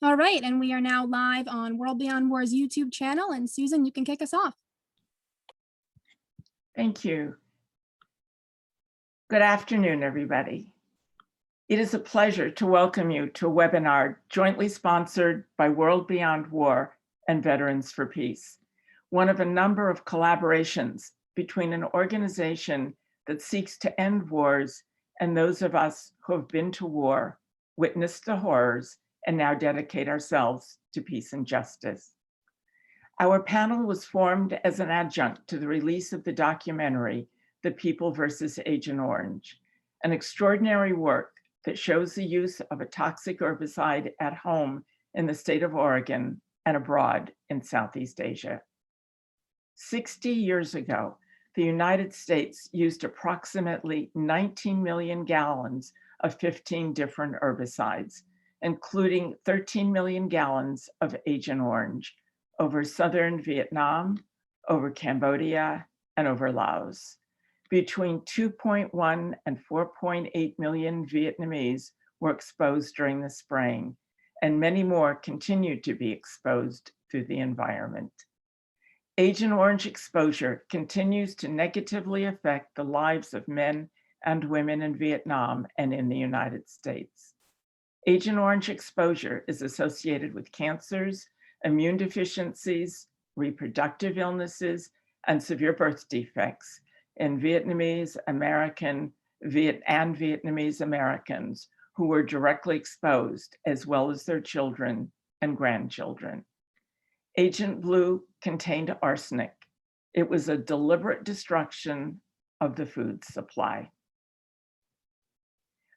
All right, and we are now live on World Beyond War's YouTube channel, and Susan, you can kick us off. Thank you. Good afternoon, everybody. It is a pleasure to welcome you to a webinar jointly sponsored by World Beyond War and Veterans for Peace, one of a number of collaborations between an organization that seeks to end wars and those of us who have been to war, witnessed the horrors, and now dedicate ourselves to peace and justice. Our panel was formed as an adjunct to the release of the documentary, The People versus Agent Orange, an extraordinary work that shows the use of a toxic herbicide at home in the state of Oregon and abroad in Southeast Asia. 60 years ago, the United States used approximately 19 million gallons of 15 different herbicides, including 13 million gallons of Agent Orange over southern Vietnam, over Cambodia, and over Laos. Between 2.1 and 4.8 million Vietnamese were exposed during the spraying, and many more continued to be exposed through the environment. Agent Orange exposure continues to negatively affect the lives of men and women in Vietnam and in the United States. Agent Orange exposure is associated with cancers, immune deficiencies, reproductive illnesses, and severe birth defects in Vietnamese-American and Vietnamese-Americans who were directly exposed, as well as their children and grandchildren. Agent Blue contained arsenic. It was a deliberate destruction of the food supply.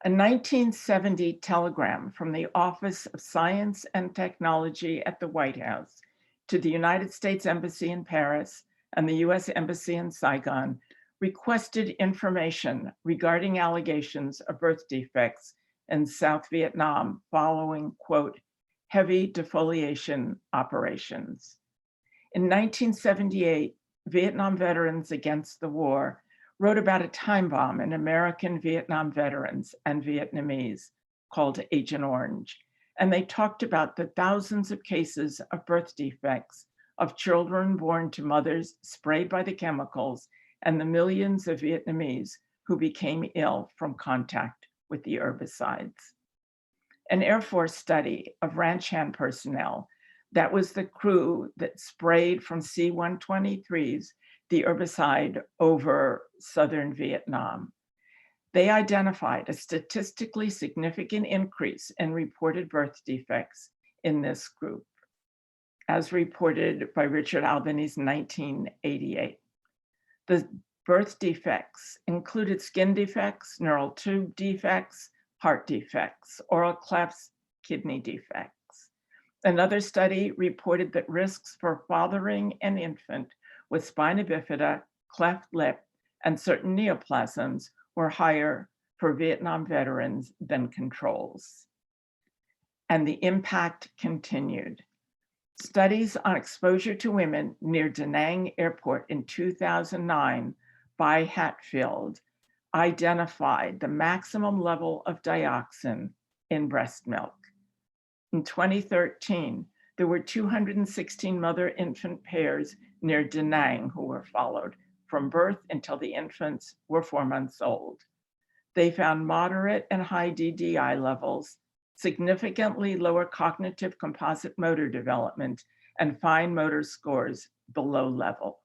A 1970 telegram from the Office of Science and Technology at the White House to the United States Embassy in Paris and the US Embassy in Saigon requested information regarding allegations of birth defects in South Vietnam following, quote, heavy defoliation operations. In 1978, Vietnam Veterans Against the War wrote about a time bomb in American Vietnam veterans and Vietnamese called Agent Orange. And they talked about the thousands of cases of birth defects of children born to mothers sprayed by the chemicals and the millions of Vietnamese who became ill from contact with the herbicides. An Air Force study of ranch hand personnel, that was the crew that sprayed from C-123s the herbicide over southern Vietnam. They identified a statistically significant increase in reported birth defects in this group, as reported by Richard Albanese in 1988. The birth defects included skin defects, neural tube defects, heart defects, oral clefts, kidney defects. Another study reported that risks for fathering an infant with spina bifida, cleft lip, and certain neoplasms were higher for Vietnam veterans than controls. And the impact continued. Studies on exposure to women near Da Nang Airport in 2009 by Hatfield identified the maximum level of dioxin in breast milk. In 2013, there were 216 mother-infant pairs near Da Nang who were followed from birth until the infants were 4 months old. They found moderate and high DDI levels, significantly lower cognitive composite motor development, and fine motor scores below level.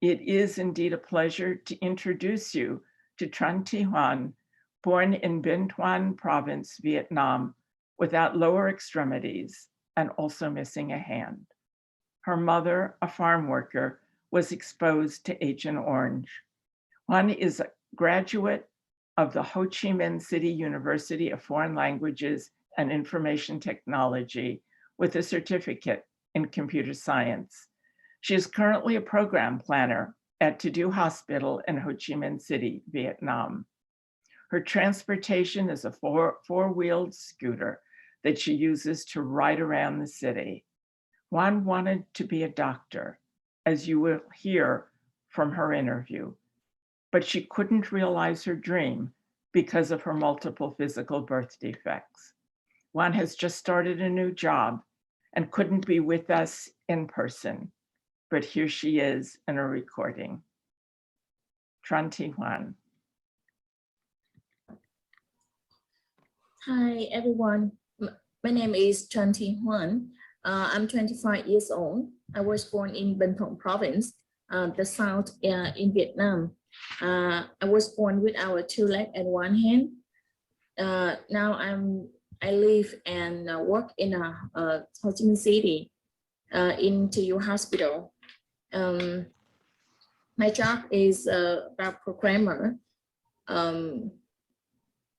It is indeed a pleasure to introduce you to Tran Thi Hoan, born in Binh Thuan Province, Vietnam, without lower extremities and also missing a hand. Her mother, a farm worker, was exposed to Agent Orange. Hoan is a graduate of the Ho Chi Minh City University of Foreign Languages and Information Technology with a certificate in computer science. She is currently a program planner at Tazoo Hospital in Ho Chi Minh City, Vietnam. Her transportation is a four-wheeled scooter that she uses to ride around the city. Hoan wanted to be a doctor, as you will hear from her interview, but she couldn't realize her dream because of her multiple physical birth defects. Juan has just started a new job and couldn't be with us in person, but here she is in a recording. Tran Juan. Hi, everyone. My name is Tran Huan. I'm 25 years old. I was born in Binh Thuong province, the south in Vietnam. I was born without 2 legs and 1 hand. Now I live and work in Ho Chi Minh City in Tazoo hospital. My job is a programmer.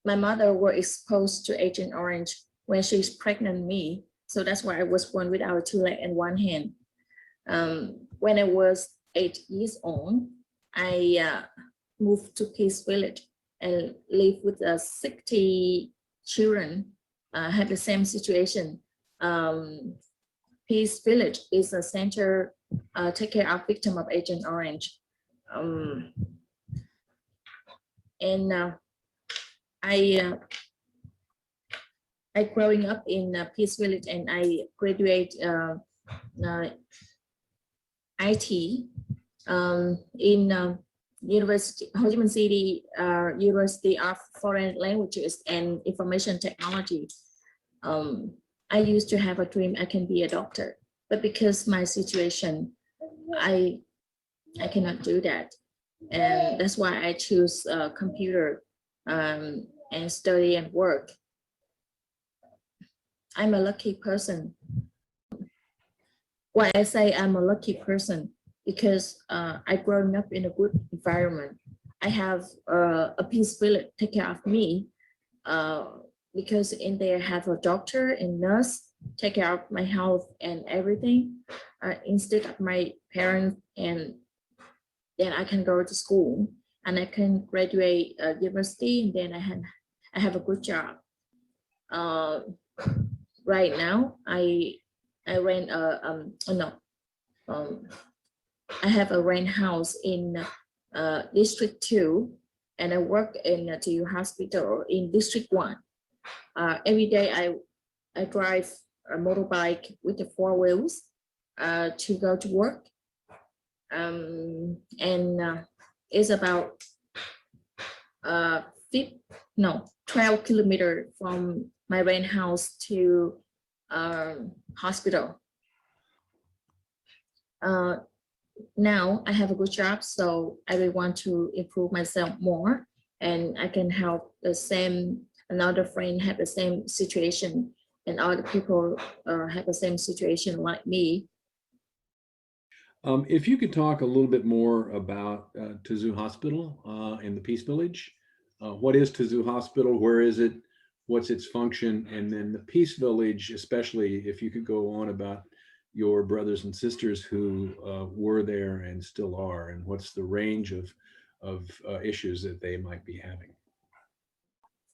My mother was exposed to Agent Orange when she's pregnant me. So that's why I was born without 2 legs and 1 hand. When I was 8 years old, I moved to Peace Village and lived with 60 children, had the same situation. Peace Village is a center take care of victims of Agent Orange. I growing up in Peace Village and I graduate IT in University Ho Chi Minh City University of Foreign Languages and Information Technology. I used to have a dream I can be a doctor, but because my situation, I cannot do that, and that's why I choose computer and study and work. I'm a lucky person. Why I say I'm a lucky person? Because I grown up in a good environment. I have a Peace Village take care of me because in there I have a doctor and nurse take care of my health and everything instead of my parents, and then I can go to school and I can graduate university, and then I have a good job. Right now I rent I have a rent house in District 2, and I work in a TU hospital in District 1. Every day I drive a motorbike with the 4 wheels to go to work. It's about 12 kilometers from my rent house to hospital. Now I have a good job, so I will want to improve myself more, and I can help another friend have the same situation, and other people have the same situation like me. If you could talk a little bit more about Tazoo Hospital in the Peace Village. What is Tazoo Hospital? Where is it? What's its function? And then the Peace Village, especially if you could go on about your brothers and sisters who were there and still are, and what's the range of issues that they might be having.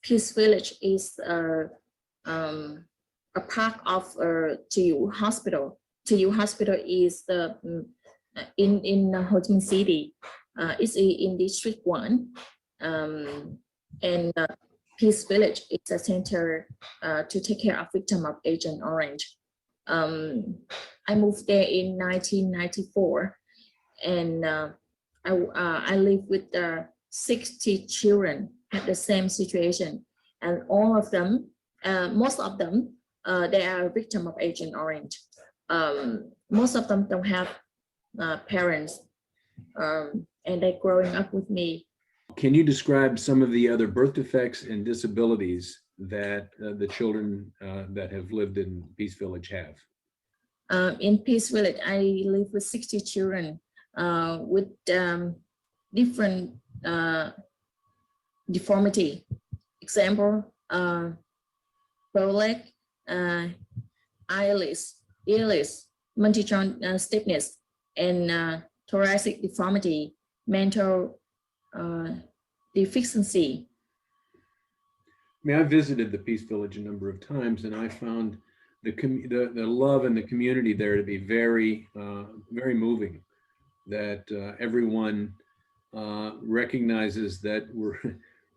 Peace Village is a part of TU Hospital. TU Hospital is in Ho Chi Minh City. It's in District 1, and Peace Village is a center to take care of victims of Agent Orange. I moved there in 1994, and I live with 60 children had the same situation, and all of them, most of them, they are victims of Agent Orange. Most of them don't have parents, and they're growing up with me. Can you describe some of the other birth defects and disabilities that the children that have lived in Peace Village have? In Peace Village, I live with 60 children with different deformity. Example, bow leg, earless, multi-joint stiffness, and thoracic deformity, mental deficiency. I mean, I visited the Peace Village a number of times, and I found the love and the community there to be very, very moving. That everyone recognizes that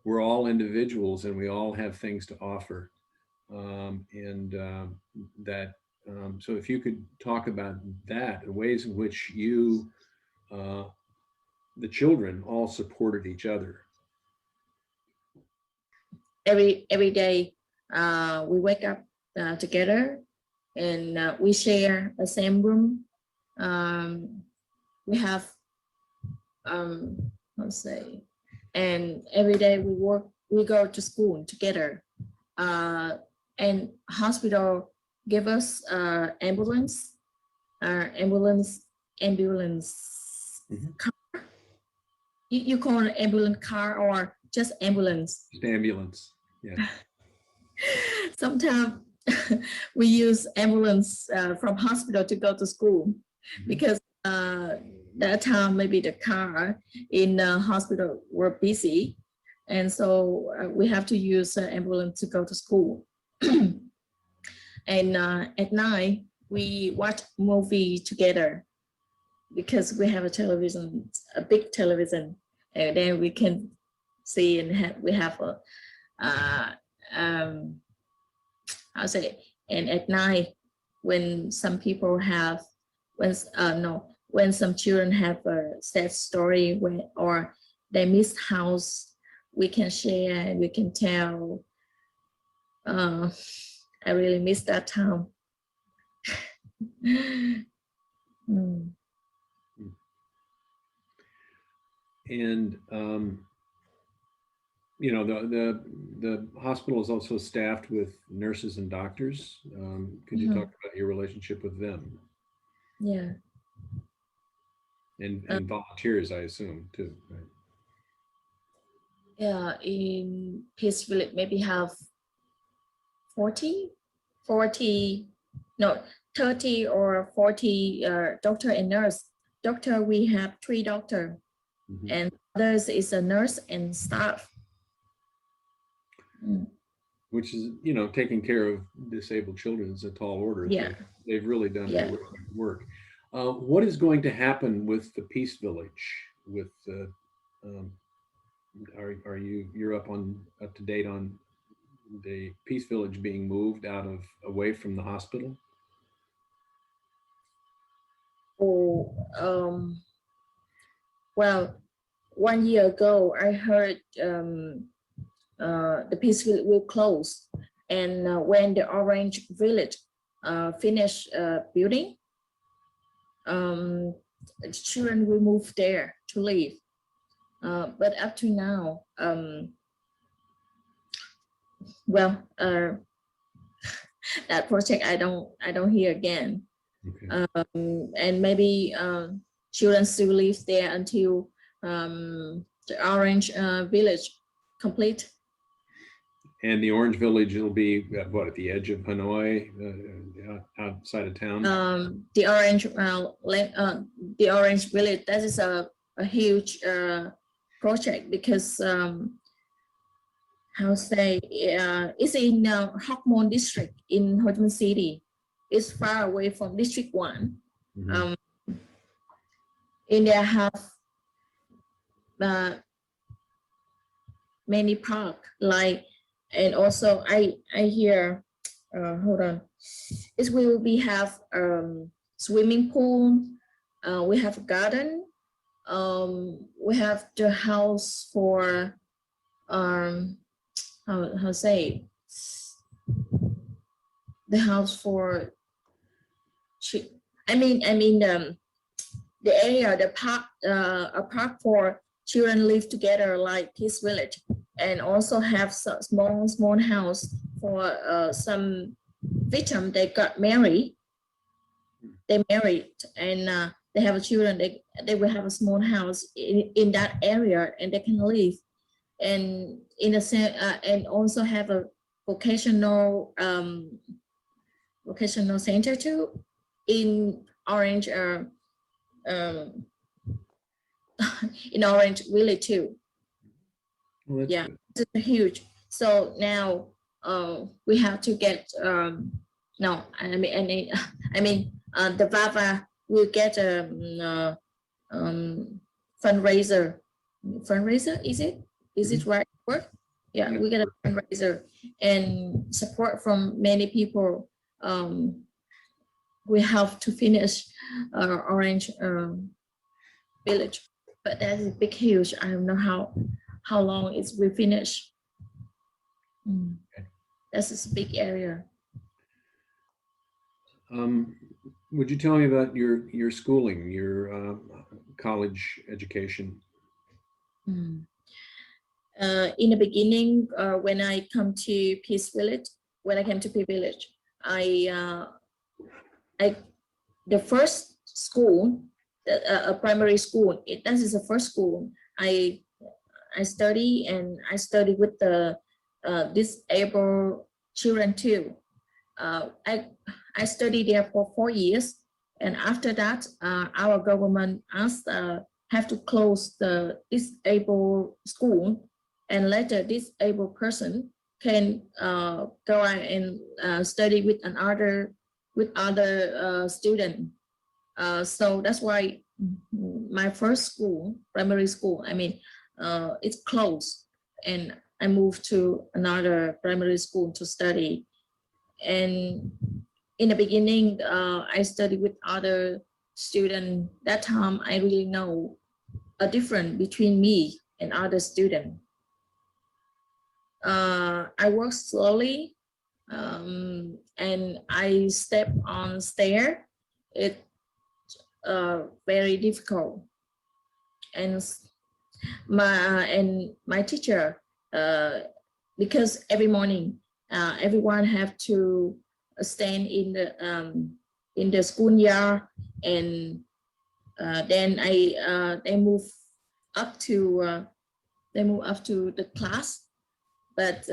we're all individuals and we all have things to offer. So if you could talk about that, the ways in which you, the children all supported each other. Every day we wake up together, and we share the same room. We have and every day we go to school together, and hospital give us ambulance Mhm. car. You call it ambulance car or just ambulance? Just ambulance, yeah. Sometimes we use ambulance from hospital to go to school, because that time maybe the car in the hospital were busy, and so we have to use ambulance to go to school. And at night we watch movie together, because we have a television, a big television, and then we can see and we have a and at night when some people have when some children have a sad story or they miss house, we can share and we can tell. I really miss that time. And you know, the hospital is also staffed with nurses and doctors. Could you talk about your relationship with them? Yeah. And volunteers, I assume, too, right? Yeah, in Peace Village, maybe have 30 or 40 doctor and nurse. Doctor, we have 3 doctors, and others is a nurse and staff. Which is, you know, taking care of disabled children is a tall order. Yeah. They've really done terrific work. What is going to happen with the Peace Village? With you're up to date on the Peace Village being moved away from the hospital? Oh, well, 1 year ago, I heard the Peace Village will close, and when the Orange Village finish building, children will move there to live. But up to now, that project I don't hear again. Okay. And maybe children still live there until the Orange Village complete. And the Orange Village will be at the edge of Hanoi, outside of town. The Orange Village, that is a huge project, because it's in Hoan district in Ho Chi Minh City. It's far away from District 1. And they have many park, and also I hear, hold on, it will have swimming pool, we have a garden, we have the house for the house for the area, the park, a park for children live together like Peace Village, and also have some small house for some victim. They got married. They married, and they have children. They will have a small house in that area, and they can live. And and also have a vocational center too in Orange. In Orange Village too. Well, yeah, good. It's huge. So now we have to get the VAVA will get a fundraiser. Fundraiser, is it right word? Yeah, we get a fundraiser and support from many people. We have to finish Orange Village, but that is big, huge. I don't know how long it will finish. That's a big area. Would you tell me about your schooling, your college education? In the beginning, when I come to Peace Village, the first school, a primary school, that is the first school I study, and I study with the disabled children too. I studied there for 4 years, and after that, our government asked have to close the disabled school, and later disabled person can go out and study with other student. So that's why my first school, primary school, it's closed, and I moved to another primary school to study. And in the beginning, I studied with other students. That time, I really know a difference between me and other students. I work slowly, and I step on stair. It's very difficult, and my teacher, because every morning, everyone have to stand in the schoolyard, and then they move up to the class, but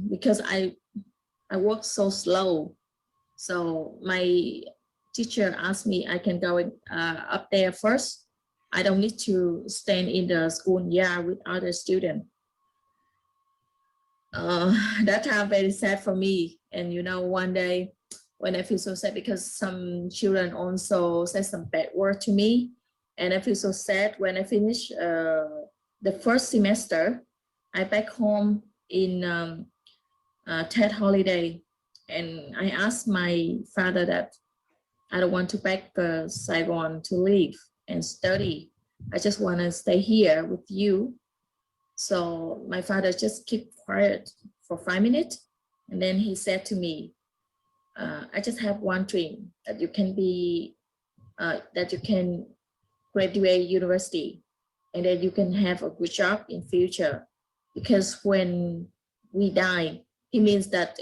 because I work so slow, so my teacher asked me I can go up there first. I don't need to stand in the schoolyard with other students. That time very sad for me. And one day when I feel so sad because some children also said some bad word to me, and I feel so sad when I finish the first semester. I back home in Tet holiday, and I asked my father that I don't want to back to Saigon to live and study. I just want to stay here with you. So my father just kept quiet for 5 minutes, and then he said to me, I just have one dream, that you can graduate university, and that you can have a good job in future. Because when we die, he means that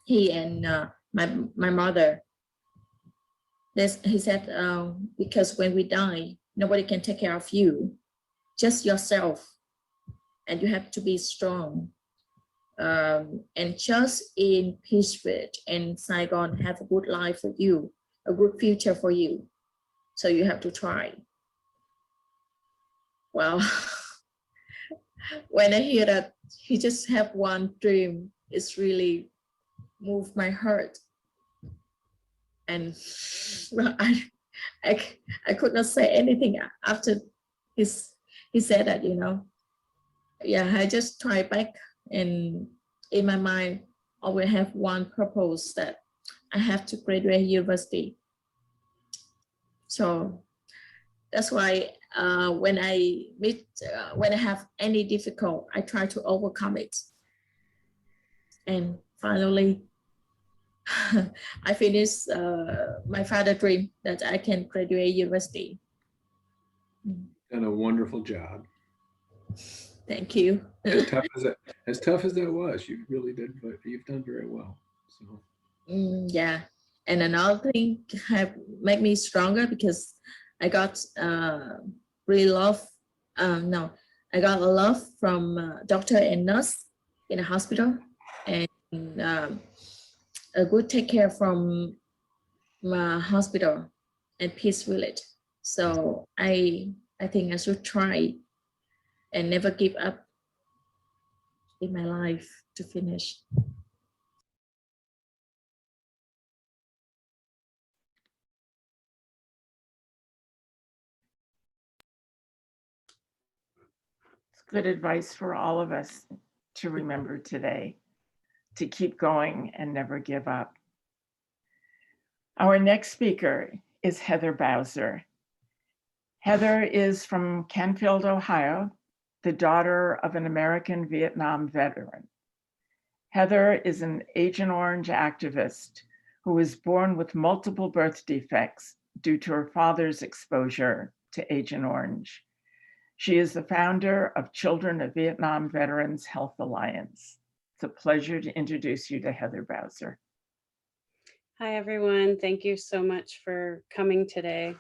he and my mother, he said, because when we die, nobody can take care of you, just yourself, and you have to be strong. And just in Peace Village and Saigon have a good life for you, a good future for you. So you have to try. Well, when I hear that he just have one dream, it's really moved my heart. And well, I could not say anything after he said that, Yeah, I just try back, and in my mind, I will have one purpose, that I have to graduate university. So that's why when I have any difficult, I try to overcome it. And finally, I finished my father's dream, that I can graduate university. Done a wonderful job. Thank you. As tough as that was, you really did, but you've done very well. So. Yeah, and another thing have made me stronger, because I got really love. I got a love from doctor and nurse in the hospital, and a good take care from my hospital and Peace Village. So I think I should try and never give up in my life to finish. It's good advice for all of us, to remember today, to keep going and never give up. Our next speaker is Heather Bowser. Heather is from Canfield, Ohio, the daughter of an American Vietnam veteran. Heather is an Agent Orange activist who was born with multiple birth defects due to her father's exposure to Agent Orange. She is the founder of Children of Vietnam Veterans Health Alliance. It's a pleasure to introduce you to Heather Bowser. Hi, everyone. Thank you so much for coming today.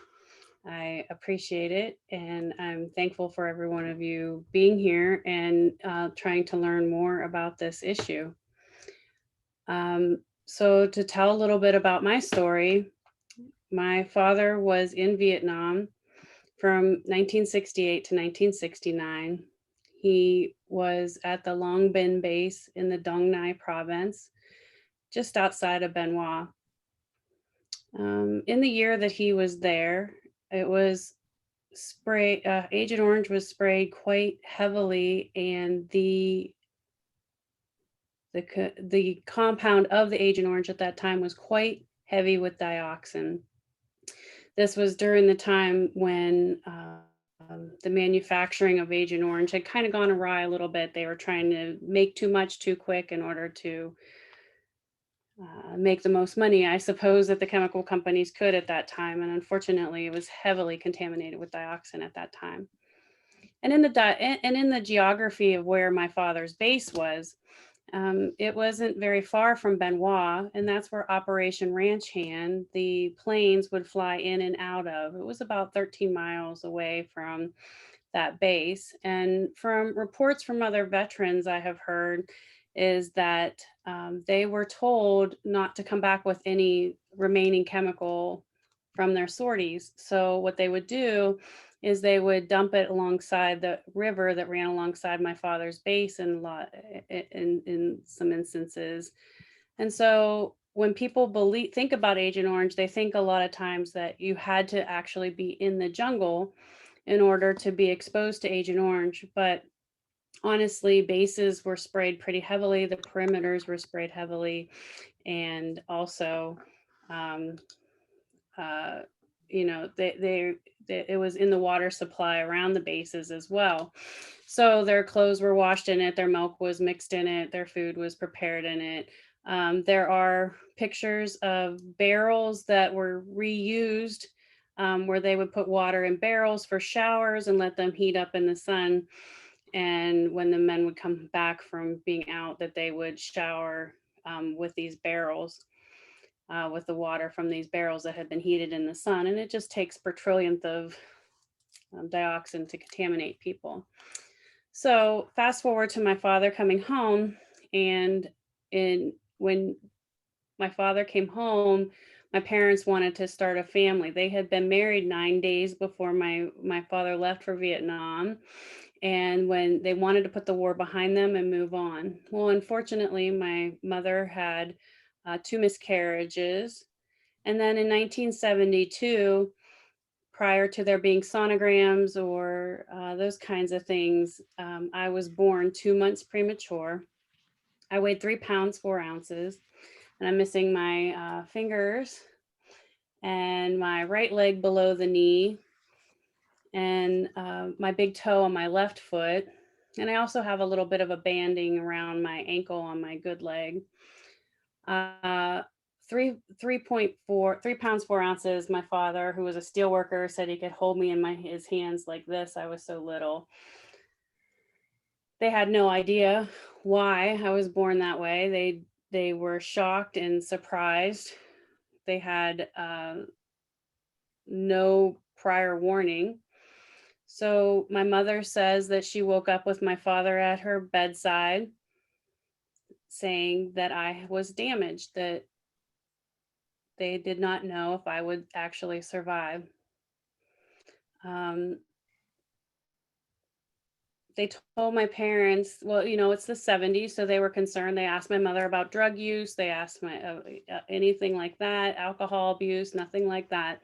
I appreciate it, and I'm thankful for every one of you being here and trying to learn more about this issue. So to tell a little bit about my story, my father was in Vietnam from 1968 to 1969. He was at the Long Binh base in the Dong Nai province, just outside of Bien Hoa. In the year that he was there, it was Agent Orange was sprayed quite heavily, and the compound of the Agent Orange at that time was quite heavy with dioxin. This was during the time when the manufacturing of Agent Orange had kind of gone awry a little bit. They were trying to make too much too quick in order to make the most money, I suppose, that the chemical companies could at that time. And unfortunately, it was heavily contaminated with dioxin at that time. And in the geography of where my father's base was, it wasn't very far from Bien Hoa, and that's where Operation Ranch Hand, the planes would fly in and out of. It was about 13 miles away from that base. And from reports from other veterans I have heard is that they were told not to come back with any remaining chemical from their sorties. So what they would do is they would dump it alongside the river that ran alongside my father's base in some instances. And so when people think about Agent Orange, they think a lot of times that you had to actually be in the jungle in order to be exposed to Agent Orange. But honestly, bases were sprayed pretty heavily. The perimeters were sprayed heavily. And also, it was in the water supply around the bases as well. So their clothes were washed in it, their milk was mixed in it, their food was prepared in it. There are pictures of barrels that were reused, where they would put water in barrels for showers and let them heat up in the sun. And when the men would come back from being out, that they would shower with these barrels. With the water from these barrels that had been heated in the sun. And it just takes per trillionth of dioxin to contaminate people. So fast forward to my father coming home, and when my father came home, my parents wanted to start a family. They had been married 9 days before my father left for Vietnam. And when they wanted to put the war behind them and move on. Well, unfortunately, my mother had 2 miscarriages. And then in 1972, prior to there being sonograms or those kinds of things, I was born 2 months premature. I weighed 3 pounds, 4 ounces, and I'm missing my fingers and my right leg below the knee and my big toe on my left foot. And I also have a little bit of a banding around my ankle on my good leg. 3 pounds, 4 ounces. My father, who was a steel worker, said he could hold me in his hands like this. I was so little. They had no idea why I was born that way. They were shocked and surprised. They had no prior warning. So my mother says that she woke up with my father at her bedside saying that I was damaged, that they did not know if I would actually survive. They told my parents, well, it's the 70s, so they were concerned. They asked my mother about drug use. They asked my anything like that, alcohol abuse, nothing like that.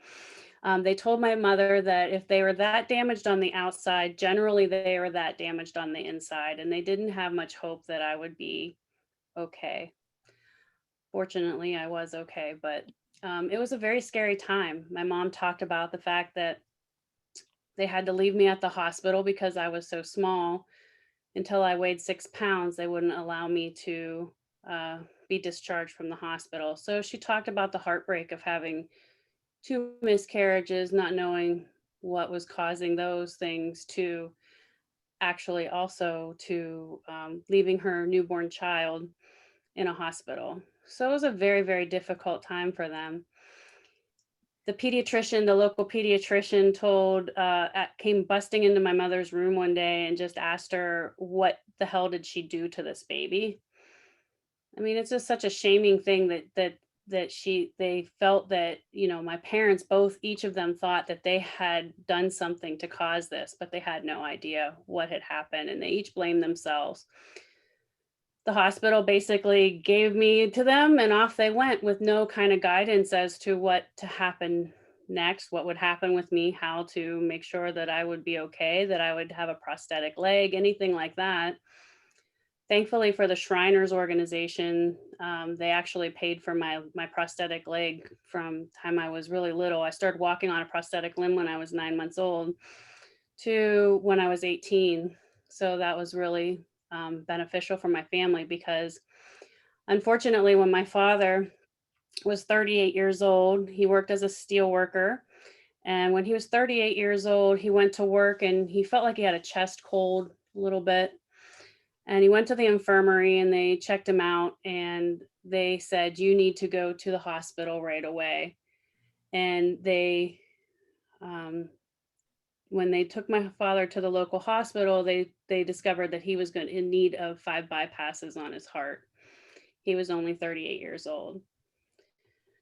They told my mother that if they were that damaged on the outside, generally they were that damaged on the inside, and they didn't have much hope that I would be okay. Fortunately, I was okay, but it was a very scary time. My mom talked about the fact that they had to leave me at the hospital because I was so small. Until I weighed 6 pounds, they wouldn't allow me to be discharged from the hospital. So she talked about the heartbreak of having 2 miscarriages, not knowing what was causing those things, to actually also to leaving her newborn child in a hospital. So it was a very, very difficult time for them. The local pediatrician came busting into my mother's room one day and just asked her, what the hell did she do to this baby? I mean, it's just such a shaming thing that they felt that, my parents, each of them thought that they had done something to cause this, but they had no idea what had happened, and they each blamed themselves. The hospital basically gave me to them and off they went with no kind of guidance as to what to happen next, what would happen with me, how to make sure that I would be okay, that I would have a prosthetic leg, anything like that. Thankfully for the Shriners organization, they actually paid for my prosthetic leg from time I was really little. I started walking on a prosthetic limb when I was 9 months old to when I was 18. So that was really beneficial for my family, because unfortunately, when my father was 38 years old, he worked as a steel worker. And when he was 38 years old, he went to work and he felt like he had a chest cold a little bit. And he went to the infirmary and they checked him out and they said, you need to go to the hospital right away. And when they took my father to the local hospital, they discovered that he was in need of 5 bypasses on his heart. He was only 38 years old.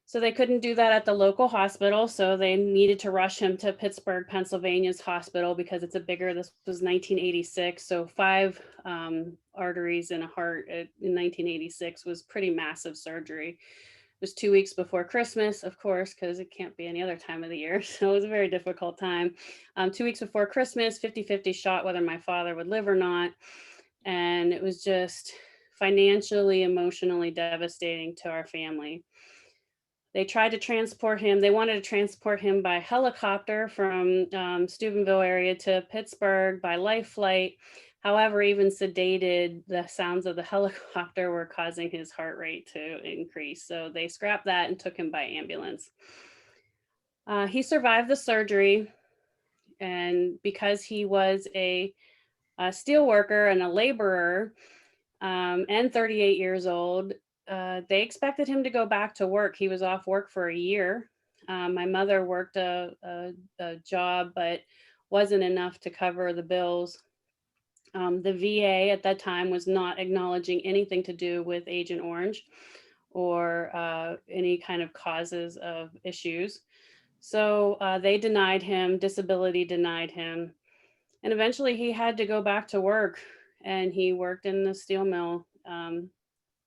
So they couldn't do that at the local hospital. So they needed to rush him to Pittsburgh, Pennsylvania's hospital, because this was 1986. So 5 arteries in a heart in 1986 was pretty massive surgery. It was 2 weeks before Christmas, of course, because it can't be any other time of the year. So it was a very difficult time. 2 weeks before Christmas, 50-50 shot whether my father would live or not. And it was just financially, emotionally devastating to our family. They tried to transport him. They wanted to transport him by helicopter from Steubenville area to Pittsburgh by life flight. However, even sedated, the sounds of the helicopter were causing his heart rate to increase. So they scrapped that and took him by ambulance. He survived the surgery. And because he was a steel worker and a laborer and 38 years old, they expected him to go back to work. He was off work for a year. My mother worked a job, but wasn't enough to cover the bills. The VA at that time was not acknowledging anything to do with Agent Orange or any kind of causes of issues. So they denied him, disability denied him. And eventually he had to go back to work, and he worked in the steel mill.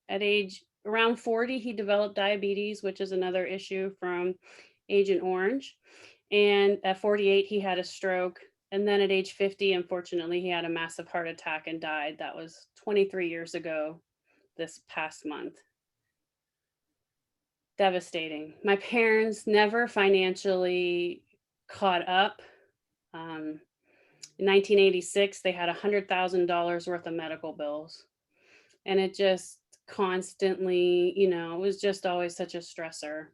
At around 40, he developed diabetes, which is another issue from Agent Orange. And at 48, he had a stroke. And then at age 50, unfortunately, he had a massive heart attack and died. That was 23 years ago this past month. Devastating. My parents never financially caught up. In 1986, they had $100,000 worth of medical bills. And it just constantly, it was just always such a stressor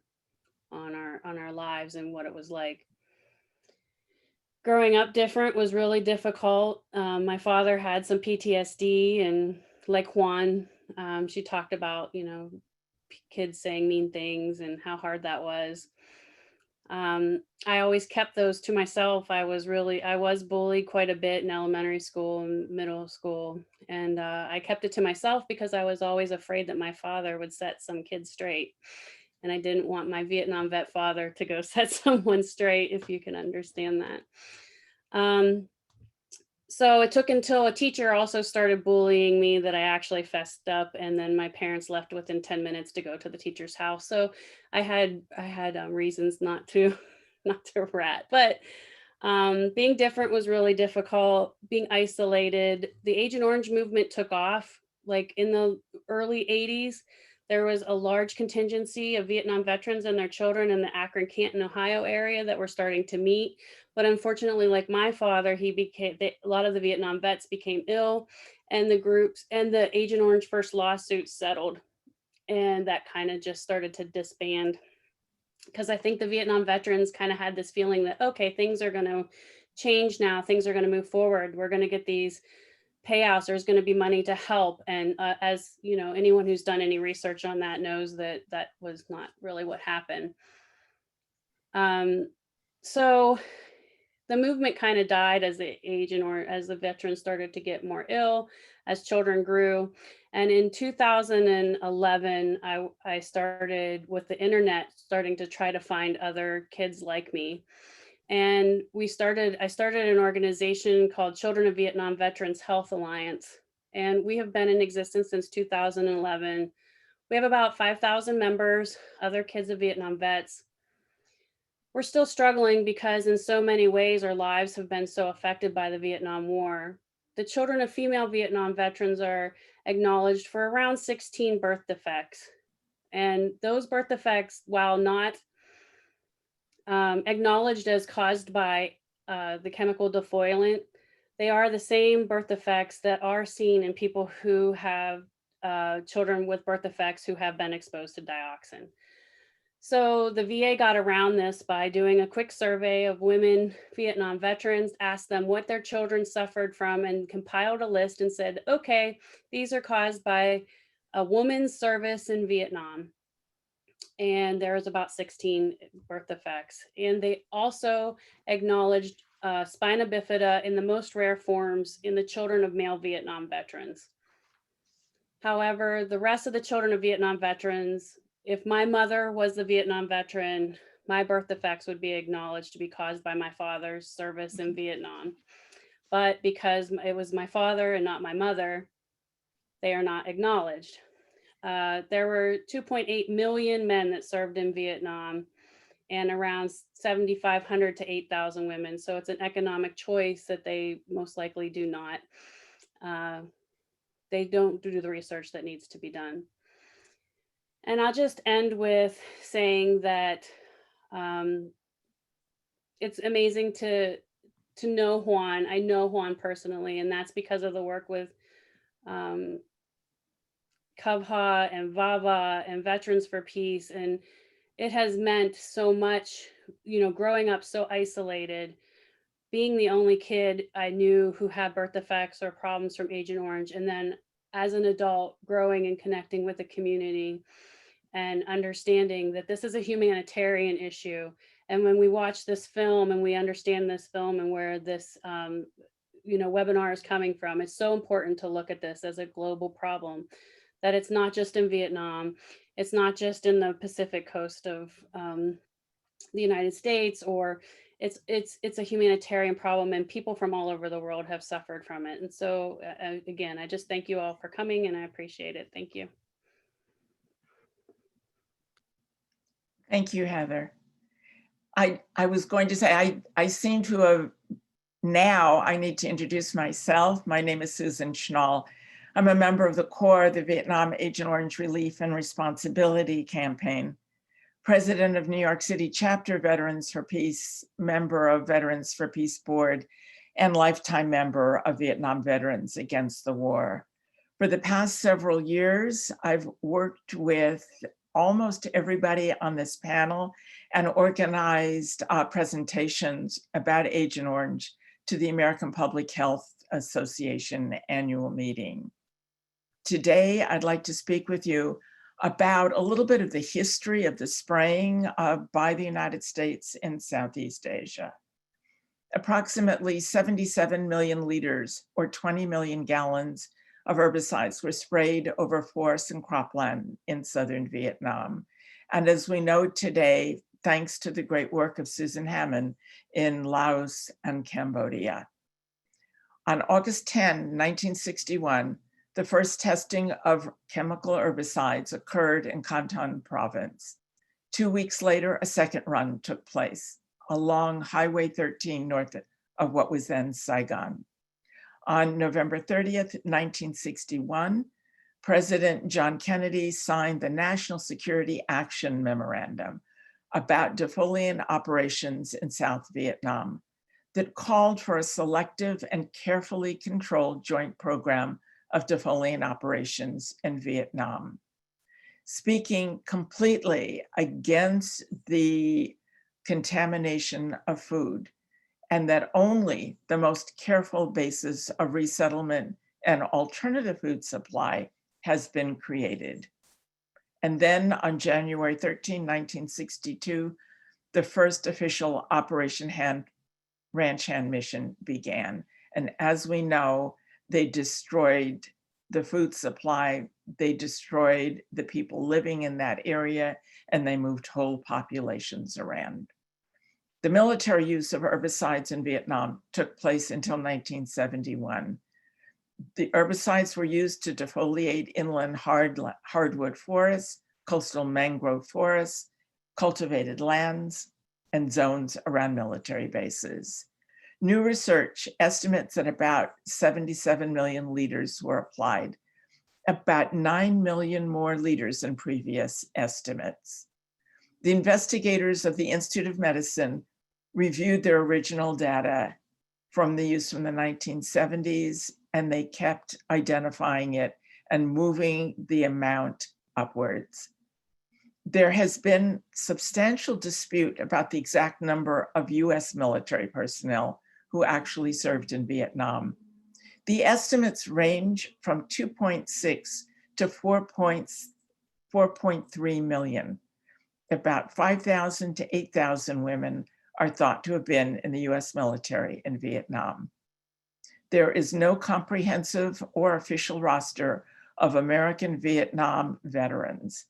on our lives and what it was like. Growing up different was really difficult. My father had some PTSD, and like Hoan, she talked about, kids saying mean things and how hard that was. I always kept those to myself. I was bullied quite a bit in elementary school and middle school. And I kept it to myself because I was always afraid that my father would set some kids straight. And I didn't want my Vietnam vet father to go set someone straight, if you can understand that. So it took until a teacher also started bullying me that I actually fessed up, and then my parents left within 10 minutes to go to the teacher's house. So I had reasons not to not to rat, but being different was really difficult. Being isolated, the Agent Orange movement took off. Like in the early 80s, there was a large contingency of Vietnam veterans and their children in the Akron, Canton, Ohio area that were starting to meet. But unfortunately, like my father, a lot of the Vietnam vets became ill, and the groups and the Agent Orange first lawsuit settled. And that kind of just started to disband, because I think the Vietnam veterans kind of had this feeling that, okay, things are going to change now, things are going to move forward, we're going to get these payouts, there's going to be money to help. And as you know, anyone who's done any research on that knows that that was not really what happened. So the movement kind of died as as the veterans started to get more ill, as children grew. And in 2011, I started with the internet, starting to try to find other kids like me. And I started an organization called Children of Vietnam Veterans Health Alliance. And we have been in existence since 2011. We have about 5,000 members, other kids of Vietnam vets. We're still struggling because in so many ways our lives have been so affected by the Vietnam War. The children of female Vietnam veterans are acknowledged for around 16 birth defects. And those birth defects, while not acknowledged as caused by the chemical defoliant, they are the same birth defects that are seen in people who have children with birth defects who have been exposed to dioxin. So the VA got around this by doing a quick survey of women Vietnam veterans, asked them what their children suffered from, and compiled a list and said, okay, these are caused by a woman's service in Vietnam. And there was about 16 birth defects. And they also acknowledged spina bifida in the most rare forms in the children of male Vietnam veterans. However, the rest of the children of Vietnam veterans, if my mother was a Vietnam veteran, my birth defects would be acknowledged to be caused by my father's service in Vietnam. But because it was my father and not my mother, they are not acknowledged. There were 2.8 million men that served in Vietnam and around 7,500 to 8,000 women. So it's an economic choice that they most likely do not. They don't do the research that needs to be done. And I'll just end with saying that it's amazing to know Hoan. I know Hoan personally, and that's because of the work with Cubha and Vava and Veterans for Peace. And it has meant so much, you know, growing up so isolated, being the only kid I knew who had birth defects or problems from Agent Orange. And then as an adult, growing and connecting with the community and understanding that this is a humanitarian issue. And when we watch this film and we understand this film and where this you know, webinar is coming from, it's so important to look at this as a global problem, that it's not just in Vietnam, it's not just in the Pacific coast of the United States, or it's a humanitarian problem, and people from all over the world have suffered from it. And so again, I just thank you all for coming, and I appreciate it. Thank you. Thank you, Heather. I was going to say, I seem to have, now I need to introduce myself. My name is Susan Schnall. I'm a member of the CORE, the Vietnam Agent Orange Relief and Responsibility Campaign, president of New York City Chapter Veterans for Peace, member of Veterans for Peace Board, and lifetime member of Vietnam Veterans Against the War. For the past several years, I've worked with almost everybody on this panel and organized presentations about Agent Orange to the American Public Health Association annual meeting. Today, I'd like to speak with you about a little bit of the history of the spraying by the United States in Southeast Asia. Approximately 77 million liters, or 20 million gallons, of herbicides were sprayed over forests and cropland in southern Vietnam. And as we know today, thanks to the great work of Susan Hammond in Laos and Cambodia. On August 10, 1961, the first testing of chemical herbicides occurred in Canton province. 2 weeks later, a second run took place. along Highway 13 north of what was then Saigon. On November 30th, 1961, President John Kennedy signed the National Security Action Memorandum about defoliant operations in South Vietnam that called for a selective and carefully controlled joint program of defoliant operations in Vietnam. Speaking completely against the contamination of food, and that only the most careful basis of resettlement and alternative food supply has been created. And then on January 13, 1962, the first official Operation Ranch Hand mission began. And as we know, they destroyed the food supply, they destroyed the people living in that area, and they moved whole populations around. The military use of herbicides in Vietnam took place until 1971. The herbicides were used to defoliate inland hardwood forests, coastal mangrove forests, cultivated lands, and zones around military bases. New research estimates that about 77 million liters were applied, about 9 million more liters than previous estimates. The investigators of the Institute of Medicine reviewed their original data from the use from the 1970s, and they kept identifying it and moving the amount upwards. There has been substantial dispute about the exact number of US military personnel who actually served in Vietnam. The estimates range from 2.6 to 4.3 million. About 5,000 to 8,000 women are thought to have been in the US military in Vietnam. There is no comprehensive or official roster of American Vietnam veterans.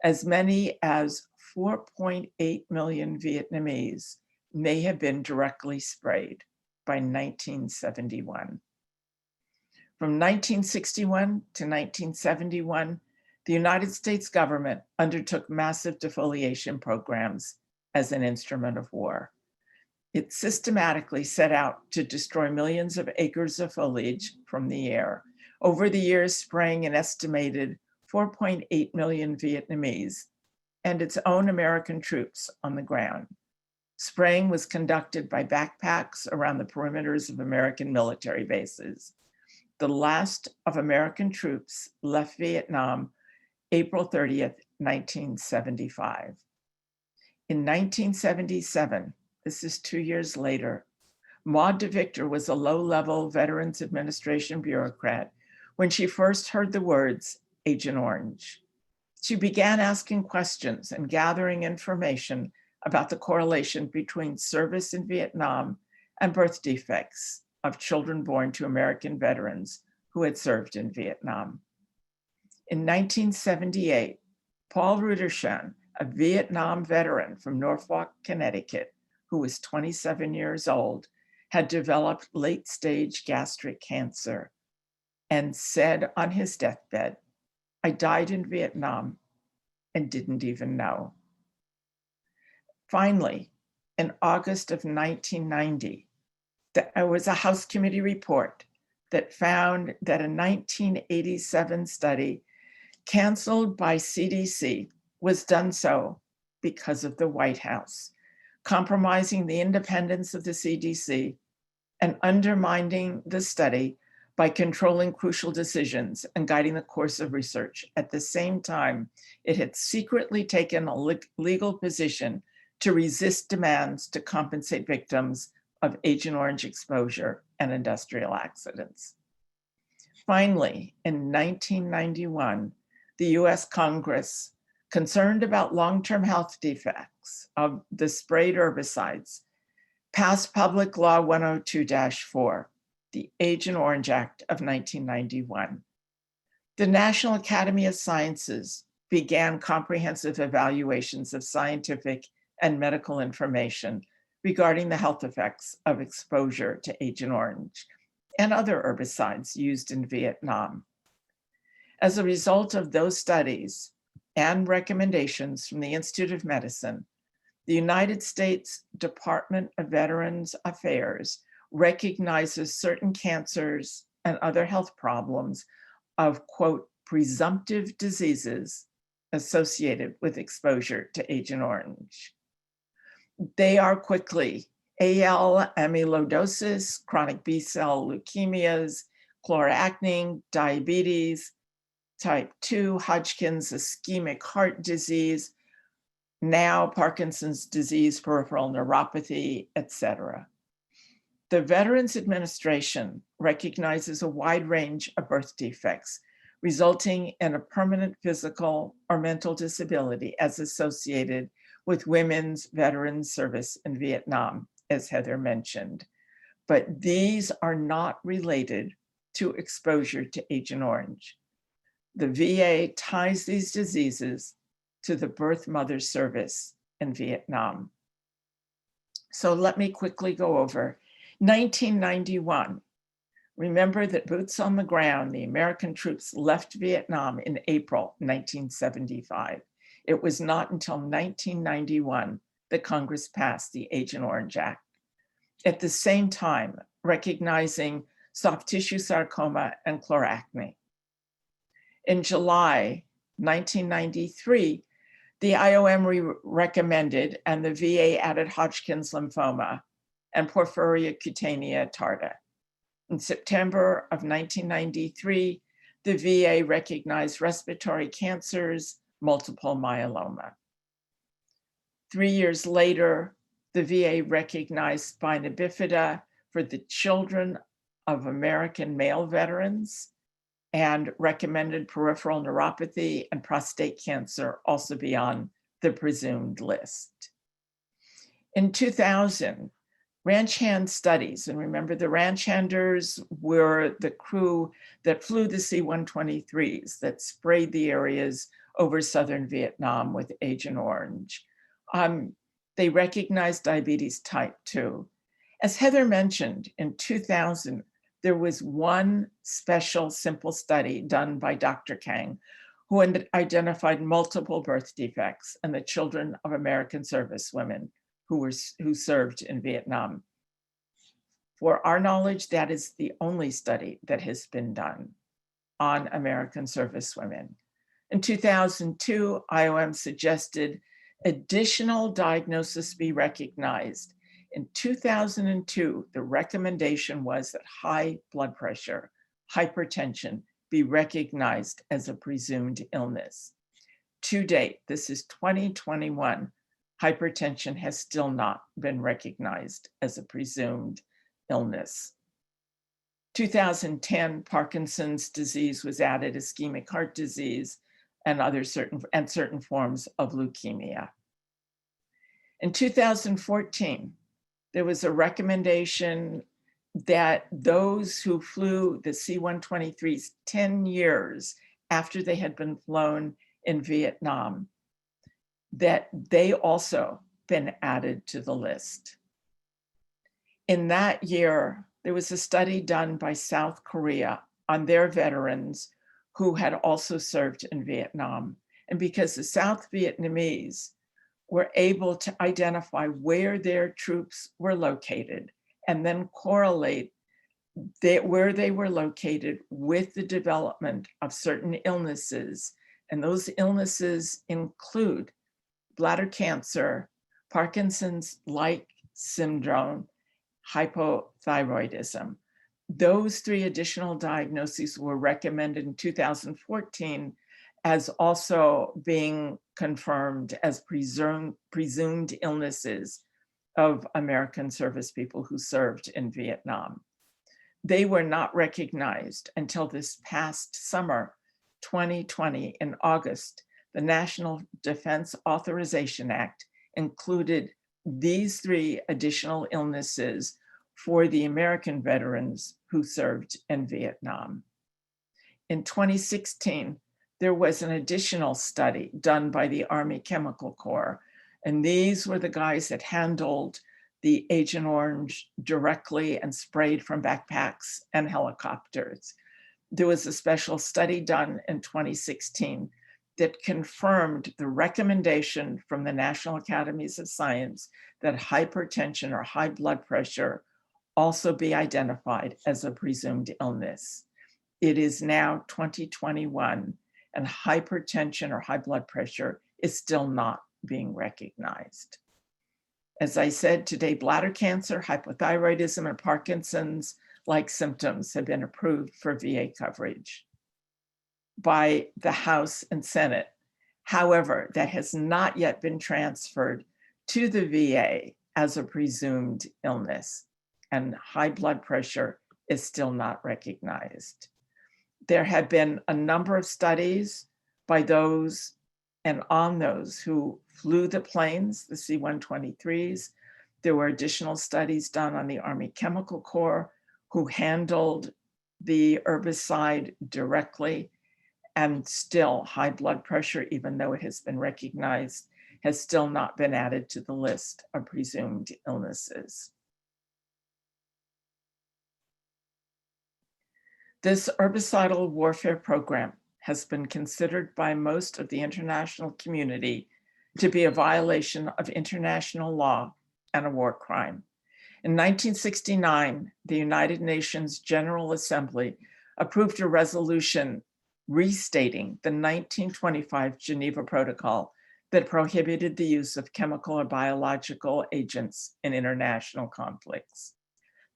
As many as 4.8 million Vietnamese may have been directly sprayed by 1971. From 1961 to 1971, the United States government undertook massive defoliation programs as an instrument of war. It systematically set out to destroy millions of acres of foliage from the air, over the years spraying an estimated 4.8 million Vietnamese and its own American troops on the ground. Spraying was conducted by backpacks around the perimeters of American military bases. The last of American troops left Vietnam April 30th, 1975. In 1977, this is 2 years later, Maud DeVictor was a low-level Veterans Administration bureaucrat when she first heard the words Agent Orange. She began asking questions and gathering information about the correlation between service in Vietnam and birth defects of children born to American veterans who had served in Vietnam. In 1978, Paul Rudershun, a Vietnam veteran from Norfolk, Connecticut, who was 27 years old, had developed late-stage gastric cancer and said on his deathbed, "I died in Vietnam and didn't even know." Finally, in August of 1990, there was a House committee report that found that a 1987 study canceled by CDC was done so because of the White House, compromising the independence of the CDC and undermining the study by controlling crucial decisions and guiding the course of research. At the same time, it had secretly taken a legal position to resist demands to compensate victims of Agent Orange exposure and industrial accidents. Finally, in 1991, the US Congress, concerned about long-term health defects of the sprayed herbicides, passed Public Law 102-4, the Agent Orange Act of 1991. The National Academy of Sciences began comprehensive evaluations of scientific and medical information regarding the health effects of exposure to Agent Orange and other herbicides used in Vietnam. As a result of those studies and recommendations from the Institute of Medicine, The United States Department of Veterans Affairs recognizes certain cancers and other health problems of, quote, presumptive diseases associated with exposure to Agent Orange. They are quickly AL amyloidosis, chronic B-cell leukemias, chloracne, diabetes, type 2, Hodgkin's ischemic heart disease, now Parkinson's disease, peripheral neuropathy, etc. The Veterans Administration recognizes a wide range of birth defects resulting in a permanent physical or mental disability as associated with women's veteran service in Vietnam, as Heather mentioned. But these are not related to exposure to Agent Orange. The VA ties these diseases to the birth mother service in Vietnam. So let me quickly go over 1991. Remember that boots on the ground, the American troops left Vietnam in April 1975. It was not until 1991 that Congress passed the Agent Orange Act. At the same time, recognizing soft tissue sarcoma and chloracne. In July 1993, the IOM recommended and the VA added Hodgkin's lymphoma and porphyria cutanea tarda. In September of 1993, the VA recognized respiratory cancers, multiple myeloma. 3 years later, the VA recognized spina bifida for the children of American male veterans and recommended peripheral neuropathy and prostate cancer also be on the presumed list. In 2000, ranch hand studies, and remember the ranch handers were the crew that flew the C-123s that sprayed the areas over southern Vietnam with Agent Orange. They recognized diabetes type 2. As Heather mentioned, in 2000, there was one special simple study done by Dr. Kang who identified multiple birth defects in the children of American service women who served in Vietnam. For our knowledge, that is the only study that has been done on American service women. In 2002, IOM suggested additional diagnosis be recognized. In 2002, the recommendation was that high blood pressure, hypertension be recognized as a presumed illness. To date, this is 2021, hypertension has still not been recognized as a presumed illness. 2010, Parkinson's disease was added, ischemic heart disease, and certain forms of leukemia. In 2014, there was a recommendation that those who flew the C-123s 10 years after they had been flown in Vietnam, that they also been added to the list. In that year, there was a study done by South Korea on their veterans who had also served in Vietnam. And because the South Vietnamese were able to identify where their troops were located and then correlate where they were located with the development of certain illnesses. And those illnesses include bladder cancer, Parkinson's-like syndrome, hypothyroidism. Those 3 additional diagnoses were recommended in 2014 as also being confirmed as presumed illnesses of American service people who served in Vietnam. They were not recognized until this past summer, 2020, in August. The National Defense Authorization Act included these 3 additional illnesses for the American veterans who served in Vietnam. In 2016, there was an additional study done by the Army Chemical Corps, and these were the guys that handled the Agent Orange directly and sprayed from backpacks and helicopters. There was a special study done in 2016 that confirmed the recommendation from the National Academies of Science that hypertension or high blood pressure also be identified as a presumed illness. It is now 2021, and hypertension or high blood pressure is still not being recognized. As I said, today, bladder cancer, hypothyroidism, and Parkinson's-like symptoms have been approved for VA coverage by the House and Senate. However, that has not yet been transferred to the VA as a presumed illness, and high blood pressure is still not recognized. There have been a number of studies by those and on those who flew the planes, the C-123s. There were additional studies done on the Army Chemical Corps who handled the herbicide directly, and still high blood pressure, even though it has been recognized, has still not been added to the list of presumed illnesses. This herbicidal warfare program has been considered by most of the international community to be a violation of international law and a war crime. In 1969, the United Nations General Assembly approved a resolution restating the 1925 Geneva Protocol that prohibited the use of chemical or biological agents in international conflicts.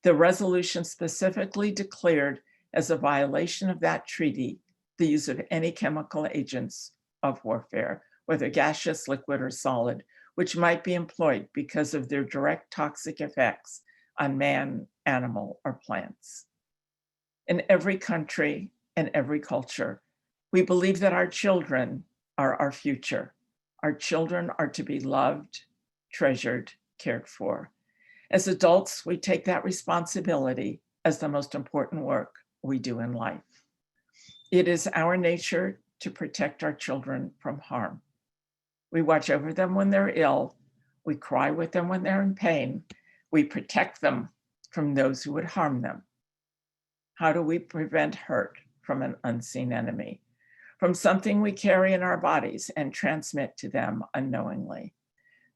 The resolution specifically declared as a violation of that treaty the use of any chemical agents of warfare, whether gaseous, liquid, or solid, which might be employed because of their direct toxic effects on man, animal, or plants. In every country and every culture, we believe that our children are our future. Our children are to be loved, treasured, cared for. As adults, we take that responsibility as the most important work we do in life. It is our nature to protect our children from harm. We watch over them when they're ill. We cry with them when they're in pain. We protect them from those who would harm them. How do we prevent hurt from an unseen enemy? From something we carry in our bodies and transmit to them unknowingly.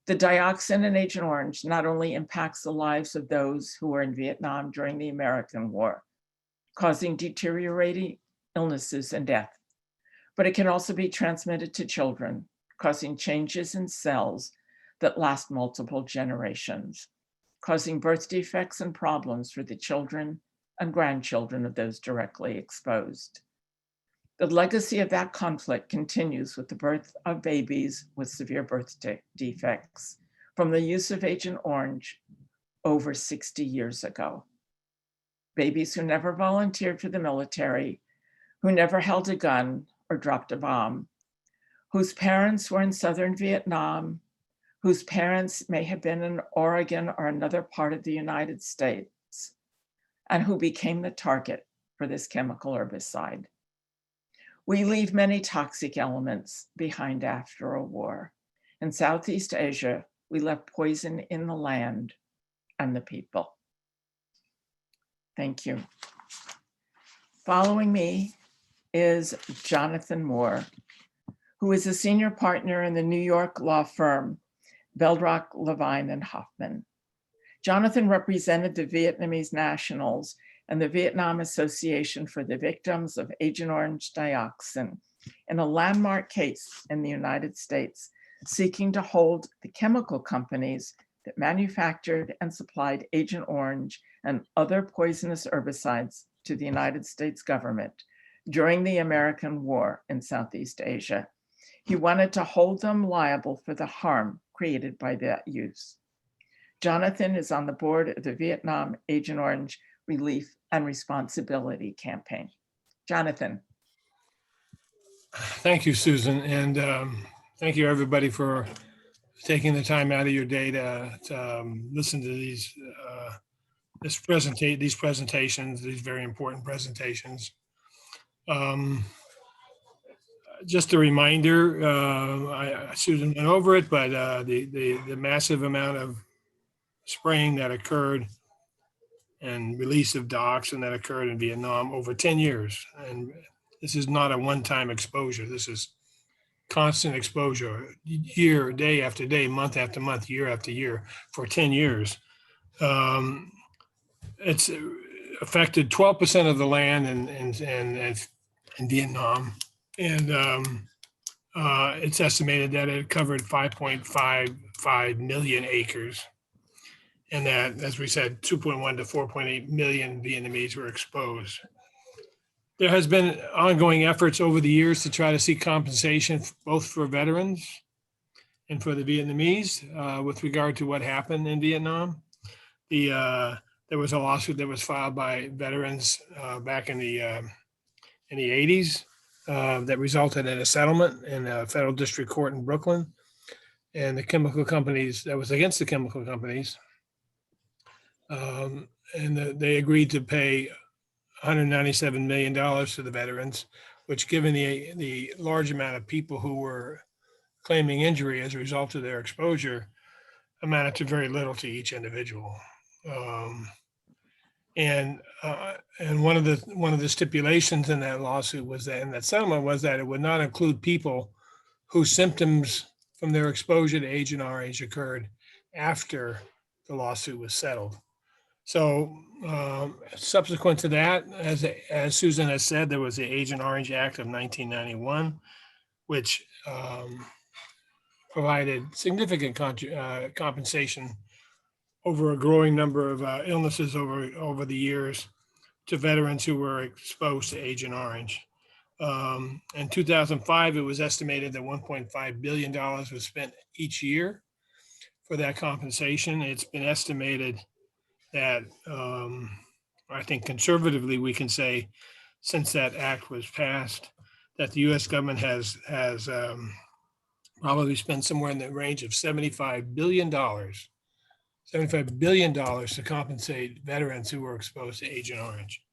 The dioxin in Agent Orange not only impacts the lives of those who were in Vietnam during the American War, causing deteriorating illnesses and death, but it can also be transmitted to children, causing changes in cells that last multiple generations, causing birth defects and problems for the children and grandchildren of those directly exposed. The legacy of that conflict continues with the birth of babies with severe birth defects from the use of Agent Orange over 60 years ago. Babies who never volunteered for the military, who never held a gun or dropped a bomb, whose parents were in southern Vietnam, whose parents may have been in Oregon or another part of the United States, and who became the target for this chemical herbicide. We leave many toxic elements behind after a war. In Southeast Asia, we left poison in the land and the people. Thank you. Following me is Jonathan Moore, who is a senior partner in the New York law firm Beldrock, Levine, and Hoffman. Jonathan represented the Vietnamese nationals and the Vietnam Association for the Victims of Agent Orange Dioxin in a landmark case in the United States, seeking to hold the chemical companies that manufactured and supplied Agent Orange and other poisonous herbicides to the United States government during the American War in Southeast Asia. He wanted to hold them liable for the harm created by that use. Jonathan is on the board of the Vietnam Agent Orange Relief and Responsibility Campaign. Jonathan. Thank you, Susan, and thank you everybody for taking the time out of your day to listen to these presentations, these very important presentations. Just a reminder, Susan went over it, but the massive amount of spraying that occurred and release of dioxin that occurred in Vietnam over 10 years. And this is not a one-time exposure. This is constant exposure, year, day after day, month after month, year after year, for 10 years. It's affected 12% of the land in Vietnam. And it's estimated that it covered 5.55 million acres. And that, as we said, 2.1 to 4.8 million Vietnamese were exposed. There has been ongoing efforts over the years to try to seek compensation both for veterans and for the Vietnamese with regard to what happened in Vietnam. There was a lawsuit that was filed by veterans back in the 80s that resulted in a settlement in a federal district court in Brooklyn. And the chemical companies, that was against the chemical companies. And they agreed to pay $197 million to the veterans, which, given the large amount of people who were claiming injury as a result of their exposure, amounted to very little to each individual. And one of the stipulations in that lawsuit was that, in that settlement, was that it would not include people whose symptoms from their exposure to Agent Orange occurred after the lawsuit was settled. So subsequent to that, as Susan has said, there was the Agent Orange Act of 1991, which provided significant compensation over a growing number of illnesses over the years to veterans who were exposed to Agent Orange. In 2005, it was estimated that $1.5 billion was spent each year for that compensation. It's been estimated that I think conservatively we can say, since that act was passed, that the U.S. government has probably spent somewhere in the range of $75 billion to compensate veterans who were exposed to Agent Orange.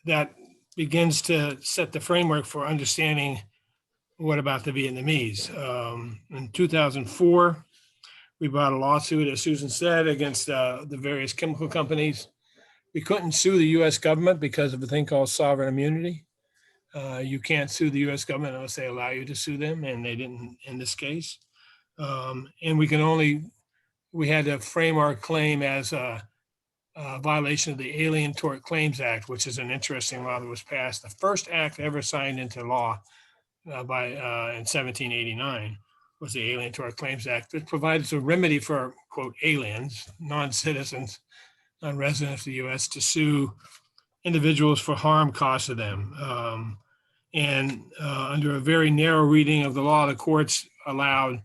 That begins to set the framework for understanding what about the Vietnamese. In 2004, we brought a lawsuit, as Susan said, against the various chemical companies. We couldn't sue the U.S. government because of a thing called sovereign immunity. You can't sue the U.S. government unless they allow you to sue them, and they didn't in this case. And we had to frame our claim as a violation of the Alien Tort Claims Act, which is an interesting law that was passed, the first act ever signed into law in 1789. Was the Alien Tort Claims Act that provides a remedy for, quote, aliens, non-citizens, non-residents of the U.S. to sue individuals for harm caused to them. Under a very narrow reading of the law, the courts allowed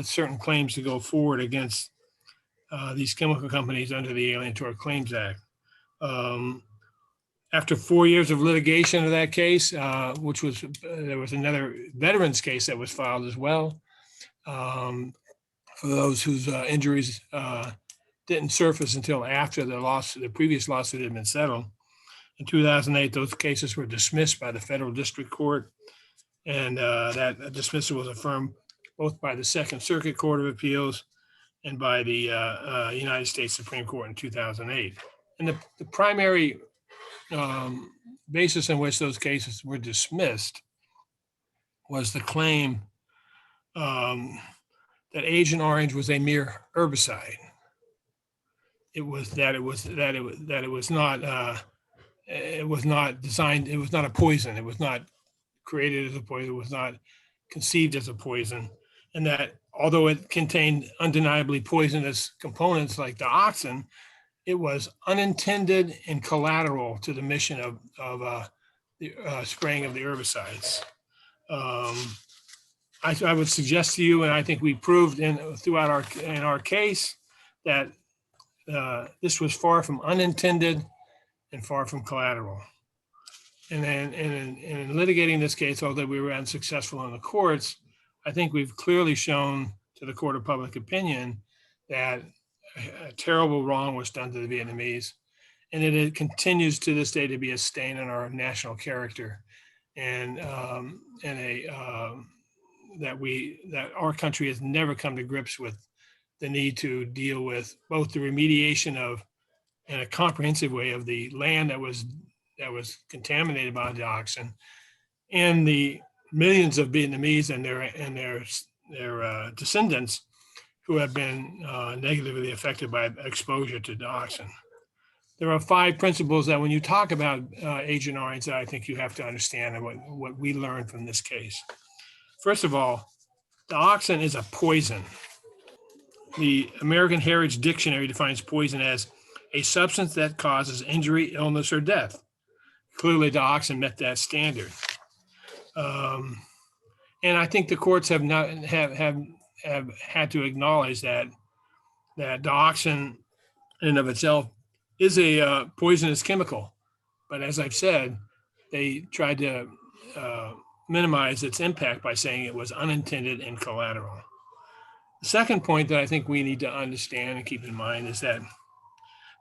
certain claims to go forward against these chemical companies under the Alien Tort Claims Act. After 4 years of litigation of that case, there was another veterans case that was filed as well. For those whose injuries didn't surface until after the previous lawsuit had been settled. In 2008, those cases were dismissed by the federal district court, and that dismissal was affirmed both by the Second Circuit Court of Appeals and by the United States Supreme Court in 2008. And the primary basis on which those cases were dismissed was the claim that Agent Orange was a mere herbicide. It was not designed. It was not a poison. It was not created as a poison. It was not conceived as a poison, and that although it contained undeniably poisonous components like dioxin, it was unintended and collateral to the mission of the spraying of the herbicides. I would suggest to you, and I think we proved throughout our case, that this was far from unintended and far from collateral. And then in litigating this case, although we were unsuccessful in the courts, I think we've clearly shown to the court of public opinion that a terrible wrong was done to the Vietnamese, and it continues to this day to be a stain on our national character, and that our country has never come to grips with the need to deal with both the remediation of, in a comprehensive way, of the land that was contaminated by dioxin, and the millions of Vietnamese and their descendants who have been negatively affected by exposure to dioxin. There are 5 principles that when you talk about Agent Orange that I think you have to understand and what we learned from this case. First of all, dioxin is a poison. The American Heritage Dictionary defines poison as a substance that causes injury, illness, or death. Clearly, dioxin met that standard. And I think the courts have had to acknowledge that dioxin in and of itself is a poisonous chemical. But as I've said, they tried to minimize its impact by saying it was unintended and collateral. The second point that I think we need to understand and keep in mind is that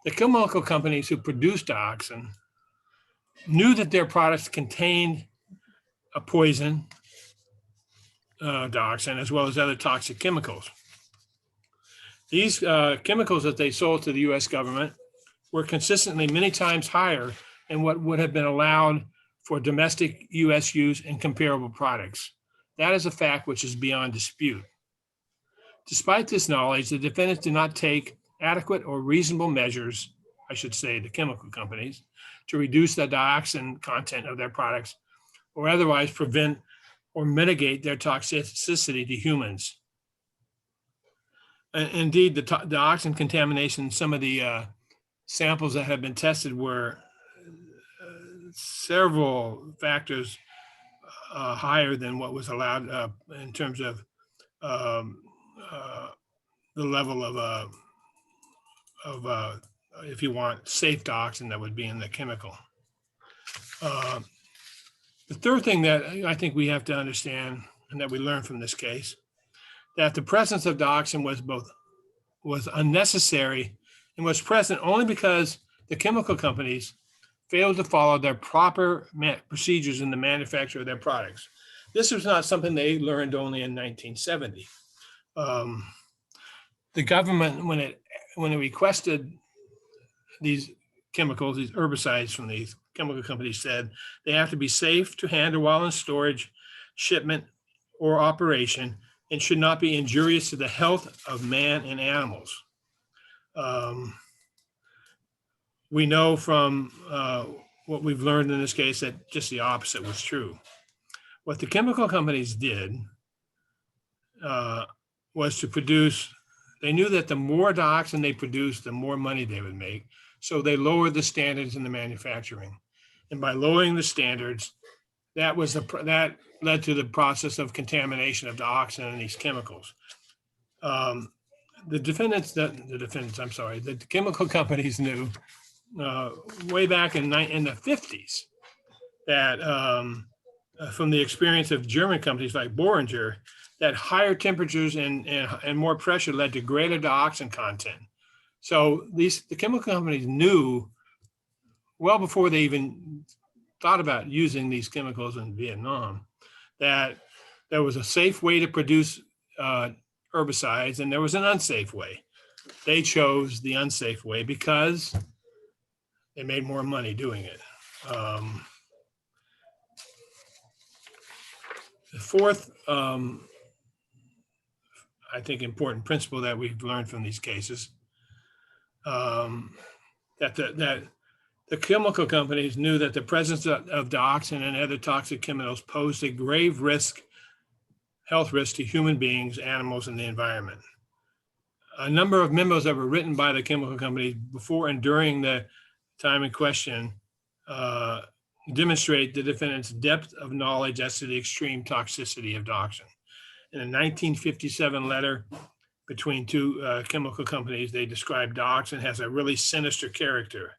the chemical companies who produce dioxin knew that their products contained a poison, dioxin, as well as other toxic chemicals. These chemicals that they sold to the US government were consistently many times higher than what would have been allowed for domestic US use in comparable products. That is a fact which is beyond dispute. Despite this knowledge, the defendants did not take adequate or reasonable measures, I should say the chemical companies, to reduce the dioxin content of their products or otherwise prevent or mitigate their toxicity to humans. Indeed, the dioxin contamination in some of the samples that have been tested were several factors higher than what was allowed in terms of the level of if you want, safe dioxin that would be in the chemical. The third thing that I think we have to understand and that we learned from this case, that the presence of dioxin was unnecessary and was present only because the chemical companies failed to follow their proper procedures in the manufacture of their products. This was not something they learned only in 1970. The government, when it requested these chemicals, these herbicides from these chemical companies, said they have to be safe to handle while in storage, shipment, or operation, and should not be injurious to the health of man and animals. We know from what we've learned in this case that just the opposite was true. What the chemical companies did was to produce, they knew that the more dioxin they produced, the more money they would make. So they lowered the standards in the manufacturing. And by lowering the standards, that led to the process of contamination of dioxin in these chemicals. The chemical companies knew way back in the 50s that from the experience of German companies like Boehringer, that higher temperatures and more pressure led to greater dioxin content. So the chemical companies knew well before they even thought about using these chemicals in Vietnam that there was a safe way to produce herbicides and there was an unsafe way. They chose the unsafe way because they made more money doing it. The fourth, I think, important principle that we've learned from these cases, that the chemical companies knew that the presence of dioxin and other toxic chemicals posed a grave health risk to human beings, animals, and the environment. A number of memos that were written by the chemical companies before and during the time in question demonstrate the defendant's depth of knowledge as to the extreme toxicity of dioxin. In a 1957 letter between two chemical companies, they described dioxin as a really sinister character.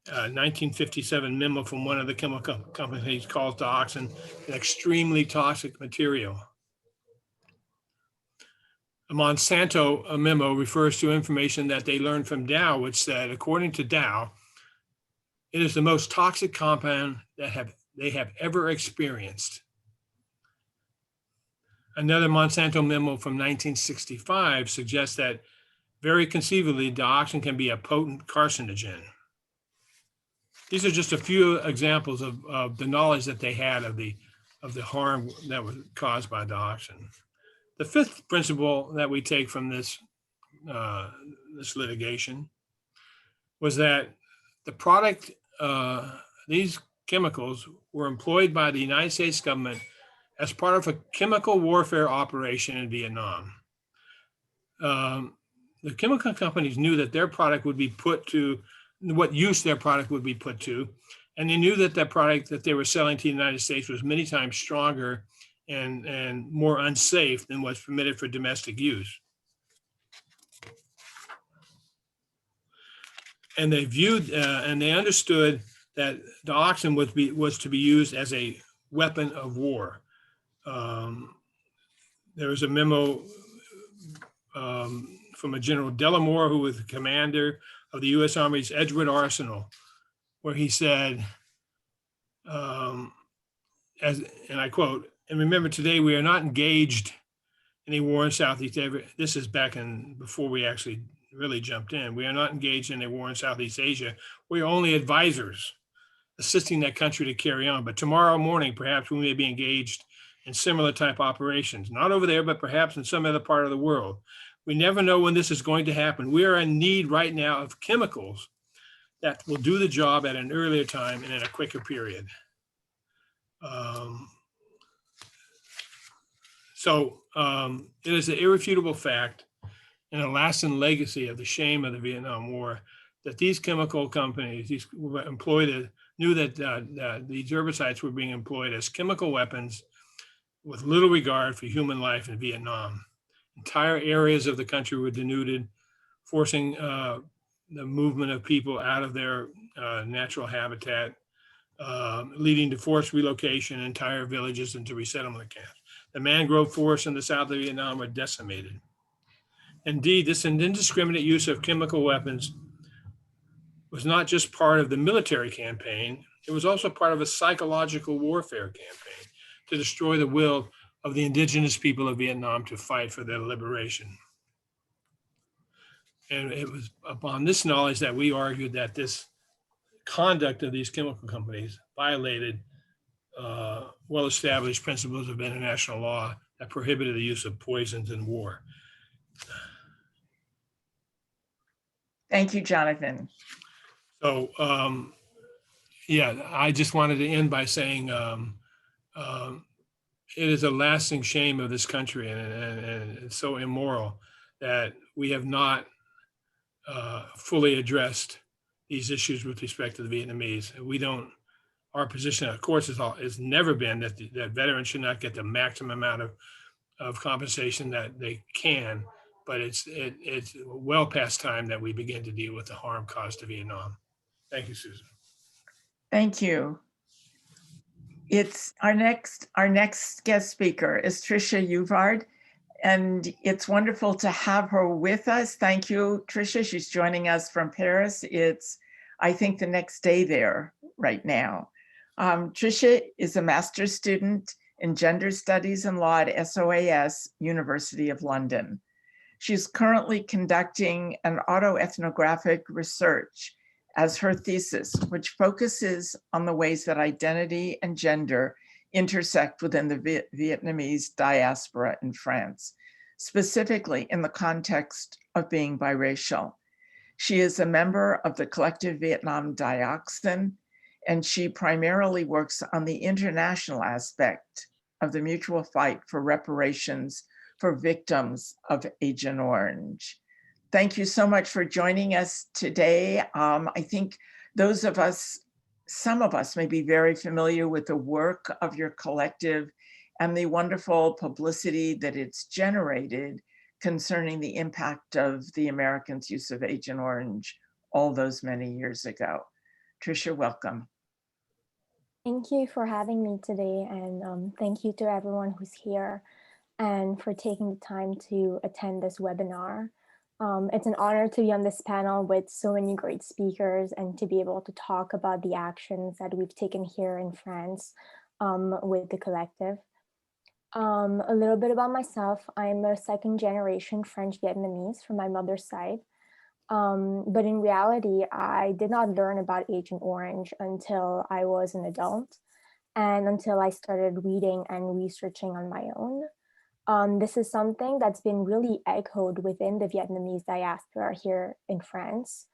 1957 memo from one of the chemical companies calls dioxin an extremely toxic material. A Monsanto memo refers to information that they learned from Dow, which said, according to Dow, it is the most toxic compound that they have ever experienced. Another Monsanto memo from 1965 suggests that very conceivably dioxin can be a potent carcinogen. These are just a few examples of the knowledge that they had of the of the harm that was caused by dioxin. The fifth principle that we take from this litigation was that the product, these chemicals were employed by the United States government as part of a chemical warfare operation in Vietnam. The chemical companies knew that their product would be put to, what use their product would be put to, and they knew that that product that they were selling to the United States was many times stronger and more unsafe than what's permitted for domestic use. And they viewed and they understood that dioxin was to be used as a weapon of war. There was a memo from a General Dellamore, who was the commander of the U.S. Army's Edgewood Arsenal, where he said, and I quote, "And remember, today we are not engaged in a war in Southeast Asia." This is back in before we actually really jumped in. "We are not engaged in a war in Southeast Asia. We are only advisors assisting that country to carry on. But tomorrow morning, perhaps we may be engaged in similar type operations, not over there, but perhaps in some other part of the world. We never know when this is going to happen. We are in need right now of chemicals that will do the job at an earlier time and in a quicker period." It is an irrefutable fact and a lasting legacy of the shame of the Vietnam War that these chemical companies, these employed, knew that these herbicides were being employed as chemical weapons with little regard for human life in Vietnam. Entire areas of the country were denuded, forcing the movement of people out of their natural habitat, leading to forced relocation, entire villages into resettlement camps. The mangrove forests in the south of Vietnam were decimated. Indeed, this indiscriminate use of chemical weapons was not just part of the military campaign, it was also part of a psychological warfare campaign to destroy the will of the indigenous people of Vietnam to fight for their liberation. And it was upon this knowledge that we argued that this conduct of these chemical companies violated well-established principles of international law that prohibited the use of poisons in war. Thank you, Jonathan. So, I just wanted to end by saying it is a lasting shame of this country, and it's so immoral that we have not fully addressed these issues with respect to the Vietnamese. Our position, of course, has never been that veterans should not get the maximum amount of compensation that they can, but it's well past time that we begin to deal with the harm caused to Vietnam. Thank you, Susan. Thank you. It's our next guest speaker is Tricia Euvrard, and it's wonderful to have her with us. Thank you, Tricia. She's joining us from Paris. It's, I think, the next day there right now. Tricia is a master's student in gender studies and law at SOAS, University of London. She's currently conducting an autoethnographic research as her thesis, which focuses on the ways that identity and gender intersect within the Vietnamese diaspora in France, specifically in the context of being biracial. She is a member of the Collective Vietnam Dioxin, and she primarily works on the international aspect of the mutual fight for reparations for victims of Agent Orange. Thank you so much for joining us today. I think some of us may be very familiar with the work of your collective and the wonderful publicity that it's generated concerning the impact of the Americans' use of Agent Orange all those many years ago. Tricia, welcome. Thank you for having me today, and thank you to everyone who's here and for taking the time to attend this webinar. It's an honor to be on this panel with so many great speakers and to be able to talk about the actions that we've taken here in France with the collective. A little bit about myself. I'm a second generation French Vietnamese from my mother's side. But in reality, I did not learn about Agent Orange until I was an adult. and until I started reading and researching on my own. This is something that's been really echoed within the Vietnamese diaspora here in France.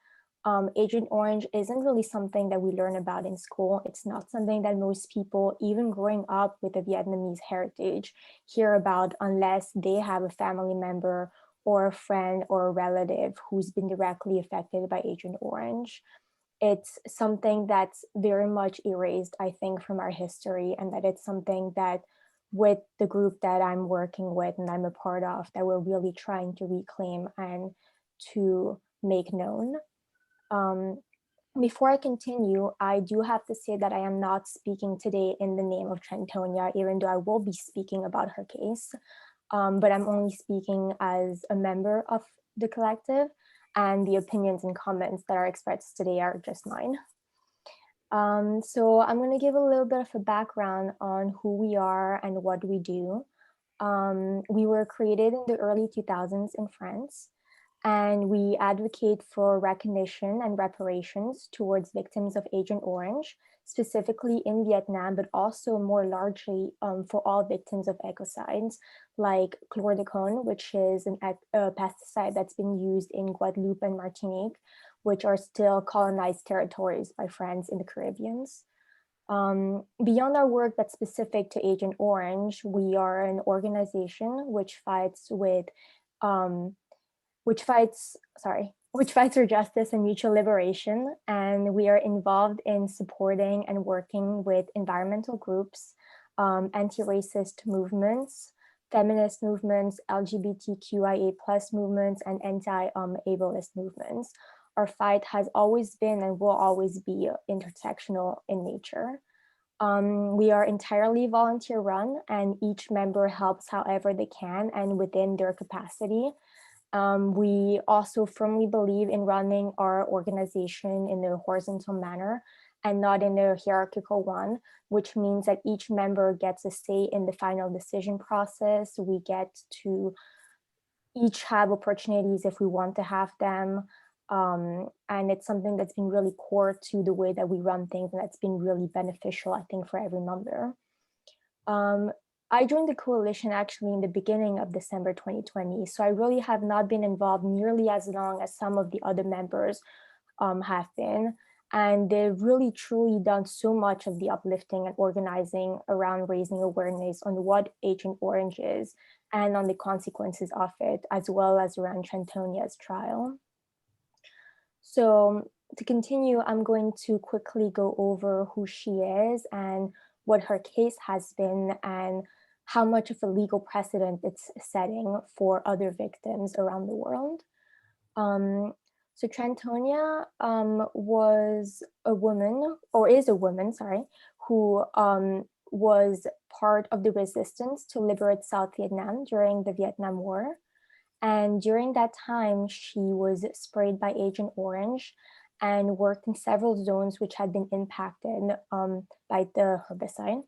Agent Orange isn't really something that we learn about in school. It's not something that most people, even growing up with a Vietnamese heritage, hear about unless they have a family member or a friend or a relative who's been directly affected by Agent Orange. It's something that's very much erased, I think, from our history, and that it's something that with the group that I'm working with and I'm a part of, that we're really trying to reclaim and to make known. Before I continue, I do have to say that I am not speaking today in the name of Trantonia, even though I will be speaking about her case. But I'm only speaking as a member of the collective, and the opinions and comments that are expressed today are just mine. So I'm going to give a little bit of a background on who we are and what we do. We were created in the early 2000s in France, and we advocate for recognition and reparations towards victims of Agent Orange, specifically in Vietnam, but also more largely for all victims of ecocides like chlordecone, which is a pesticide that's been used in Guadeloupe and Martinique, which are still colonized territories by France in the Caribbean. Beyond our work that's specific to Agent Orange, we are an organization which fights for justice and mutual liberation, and we are involved in supporting and working with environmental groups, anti-racist movements, feminist movements, LGBTQIA+ movements, and anti-ableist movements. Our fight has always been and will always be intersectional in nature. We are entirely volunteer run, and each member helps however they can and within their capacity. We also firmly believe in running our organization in a horizontal manner and not in a hierarchical one, which means that each member gets a say in the final decision process. We get to each have opportunities if we want to have them. And it's something that's been really core to the way that we run things, and that's been really beneficial, I think, for every member. I joined the coalition actually in the beginning of December 2020, so I really have not been involved nearly as long as some of the other members have been. And they've really truly done so much of the uplifting and organizing around raising awareness on what Agent Orange is and on the consequences of it, as well as around Trantonia's trial. So to continue, I'm going to quickly go over who she is and what her case has been and how much of a legal precedent it's setting for other victims around the world. So Trantonia was a woman, or is a woman, sorry, who was part of the resistance to liberate South Vietnam during the Vietnam War. And during that time, she was sprayed by Agent Orange and worked in several zones which had been impacted by the herbicide.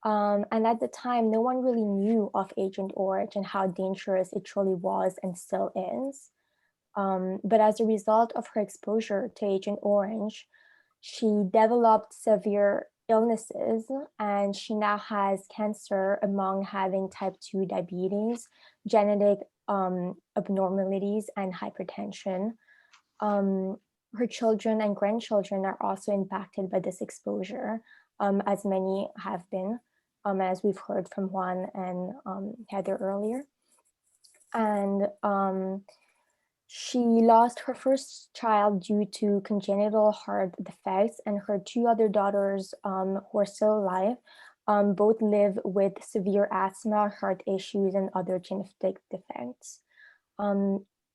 And at the time, no one really knew of Agent Orange and how dangerous it truly was and still is. But as a result of her exposure to Agent Orange, she developed severe illnesses, and she now has cancer among having type 2 diabetes, genetic abnormalities, and hypertension. Her children and grandchildren are also impacted by this exposure, as many have been, as we've heard from Hoan and Heather earlier. And she lost her first child due to congenital heart defects, and her two other daughters who are still alive both live with severe asthma, heart issues, and other genetic defects.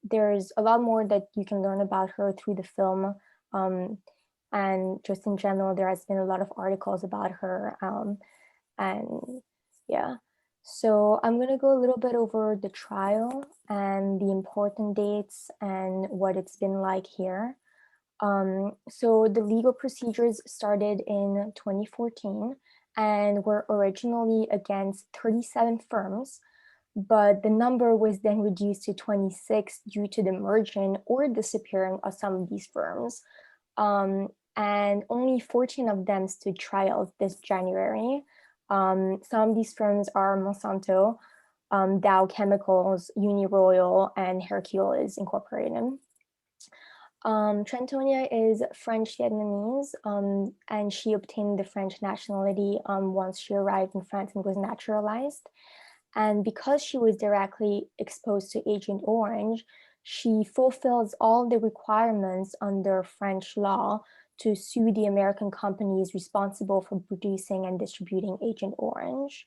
There's a lot more that you can learn about her through the film, and just in general, there has been a lot of articles about her, and yeah. So I'm going to go a little bit over the trial and the important dates and what it's been like here. So the legal procedures started in 2014 and were originally against 37 firms, but the number was then reduced to 26 due to the merging or disappearing of some of these firms. and only 14 of them stood trial this January. Some of these firms are Monsanto, Dow Chemicals, Uniroyal, and Hercules Incorporated. Trantonia is French Vietnamese, and she obtained the French nationality once she arrived in France and was naturalized. And because she was directly exposed to Agent Orange, she fulfills all the requirements under French law to sue the American companies responsible for producing and distributing Agent Orange.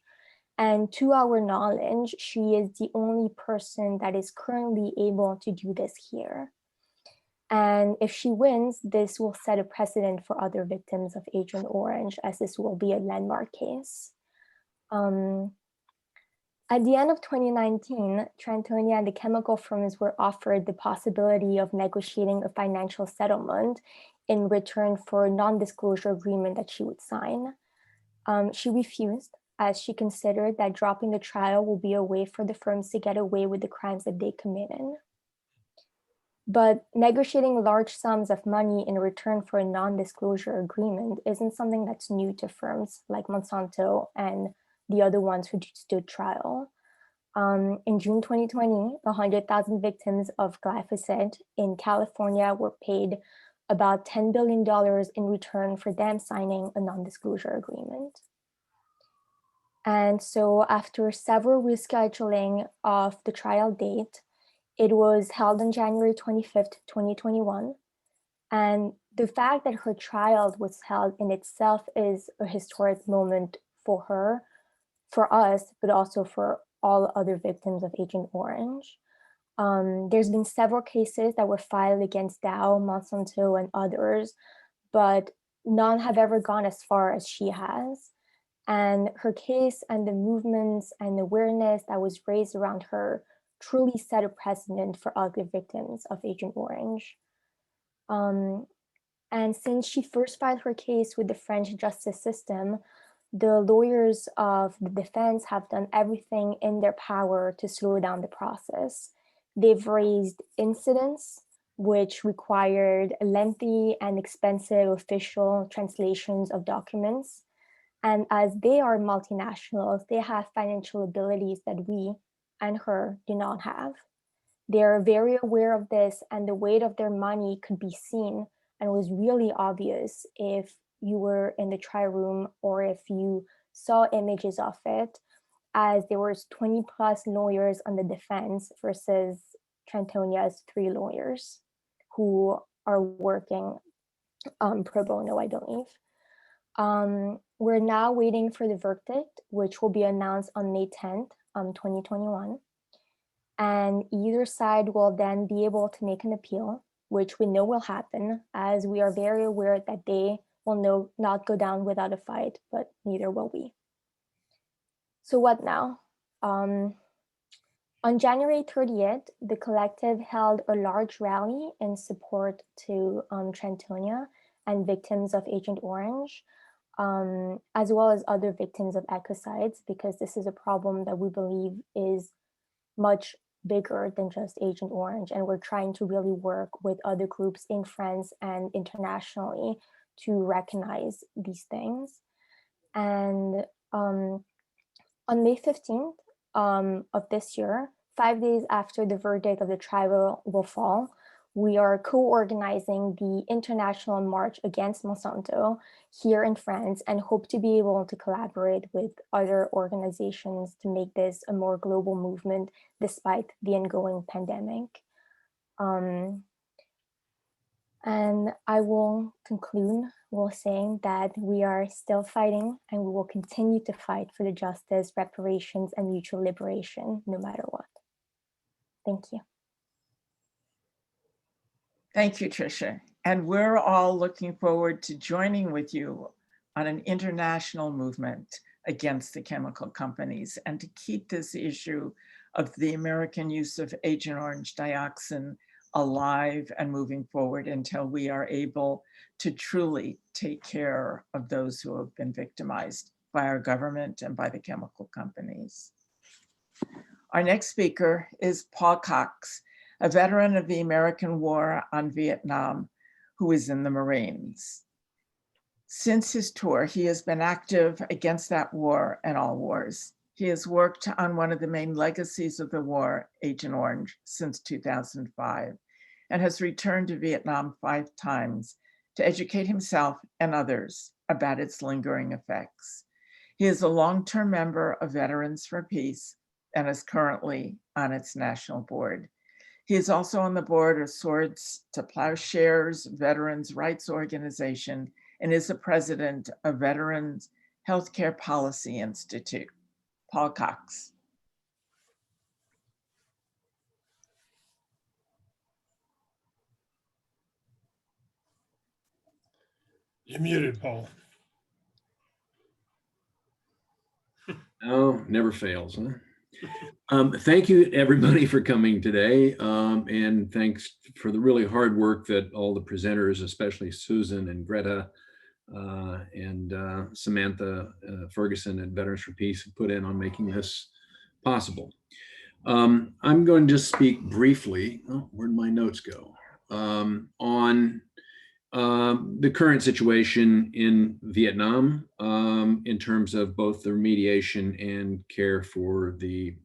And to our knowledge, she is the only person that is currently able to do this here. And if she wins, this will set a precedent for other victims of Agent Orange, as this will be a landmark case. At the end of 2019, Trantonia and the chemical firms were offered the possibility of negotiating a financial settlement in return for a non-disclosure agreement that she would sign. She refused, as she considered that dropping the trial will be a way for the firms to get away with the crimes that they committed. But negotiating large sums of money in return for a non-disclosure agreement isn't something that's new to firms like Monsanto and the other ones who stood trial. In June 2020, 100,000 victims of glyphosate in California were paid about $10 billion in return for them signing a non-disclosure agreement. And so after several rescheduling of the trial date, it was held on January 25th, 2021. And the fact that her trial was held in itself is a historic moment for her, for us, but also for all other victims of Agent Orange. There's been several cases that were filed against Dow, Monsanto, and others, but none have ever gone as far as she has. And her case and the movements and awareness that was raised around her truly set a precedent for other victims of Agent Orange. And since she first filed her case with the French justice system, the lawyers of the defense have done everything in their power to slow down the process. They've raised incidents, which required lengthy and expensive official translations of documents. And as they are multinationals, they have financial abilities that we and her do not have. They are very aware of this, and the weight of their money could be seen and was really obvious if you were in the trial room or if you saw images of it, as there was 20 plus lawyers on the defense versus Trantonia's 3 lawyers who are working pro bono, I believe. We're now waiting for the verdict, which will be announced on May 10th, 2021. And either side will then be able to make an appeal, which we know will happen, as we are very aware that they will not go down without a fight, but neither will we. So what now? On January 30th, the collective held a large rally in support to Trantonia and victims of Agent Orange, as well as other victims of ecocides, because this is a problem that we believe is much bigger than just Agent Orange. And we're trying to really work with other groups in France and internationally to recognize these things. And on May 15th of this year, 5 days after the verdict of the trial will fall, we are co-organizing the International March Against Monsanto here in France and hope to be able to collaborate with other organizations to make this a more global movement despite the ongoing pandemic. And I will conclude with saying that we are still fighting and we will continue to fight for the justice, reparations, and mutual liberation, no matter what. Thank you. Thank you, Tricia. And we're all looking forward to joining with you on an international movement against the chemical companies and to keep this issue of the American use of Agent Orange dioxin alive and moving forward until we are able to truly take care of those who have been victimized by our government and by the chemical companies. Our next speaker is Paul Cox, a veteran of the American War on Vietnam, who is in the Marines. Since his tour, he has been active against that war and all wars. He has worked on one of the main legacies of the war, Agent Orange, since 2005, and has returned to Vietnam 5 times to educate himself and others about its lingering effects. He is a long-term member of Veterans for Peace and is currently on its national board. He is also on the board of Swords to Plowshares Veterans Rights Organization and is the president of Veterans Healthcare Policy Institute. Paul Cox. You're muted, Paul. Oh, never fails, huh? Thank you, everybody, for coming today. And thanks for the really hard work that all the presenters, especially Susan and Greta and Samantha Ferguson at Veterans for Peace, have put in on making this possible. I'm going to just speak briefly, where'd my notes go, on the current situation in Vietnam in terms of both the remediation and care for the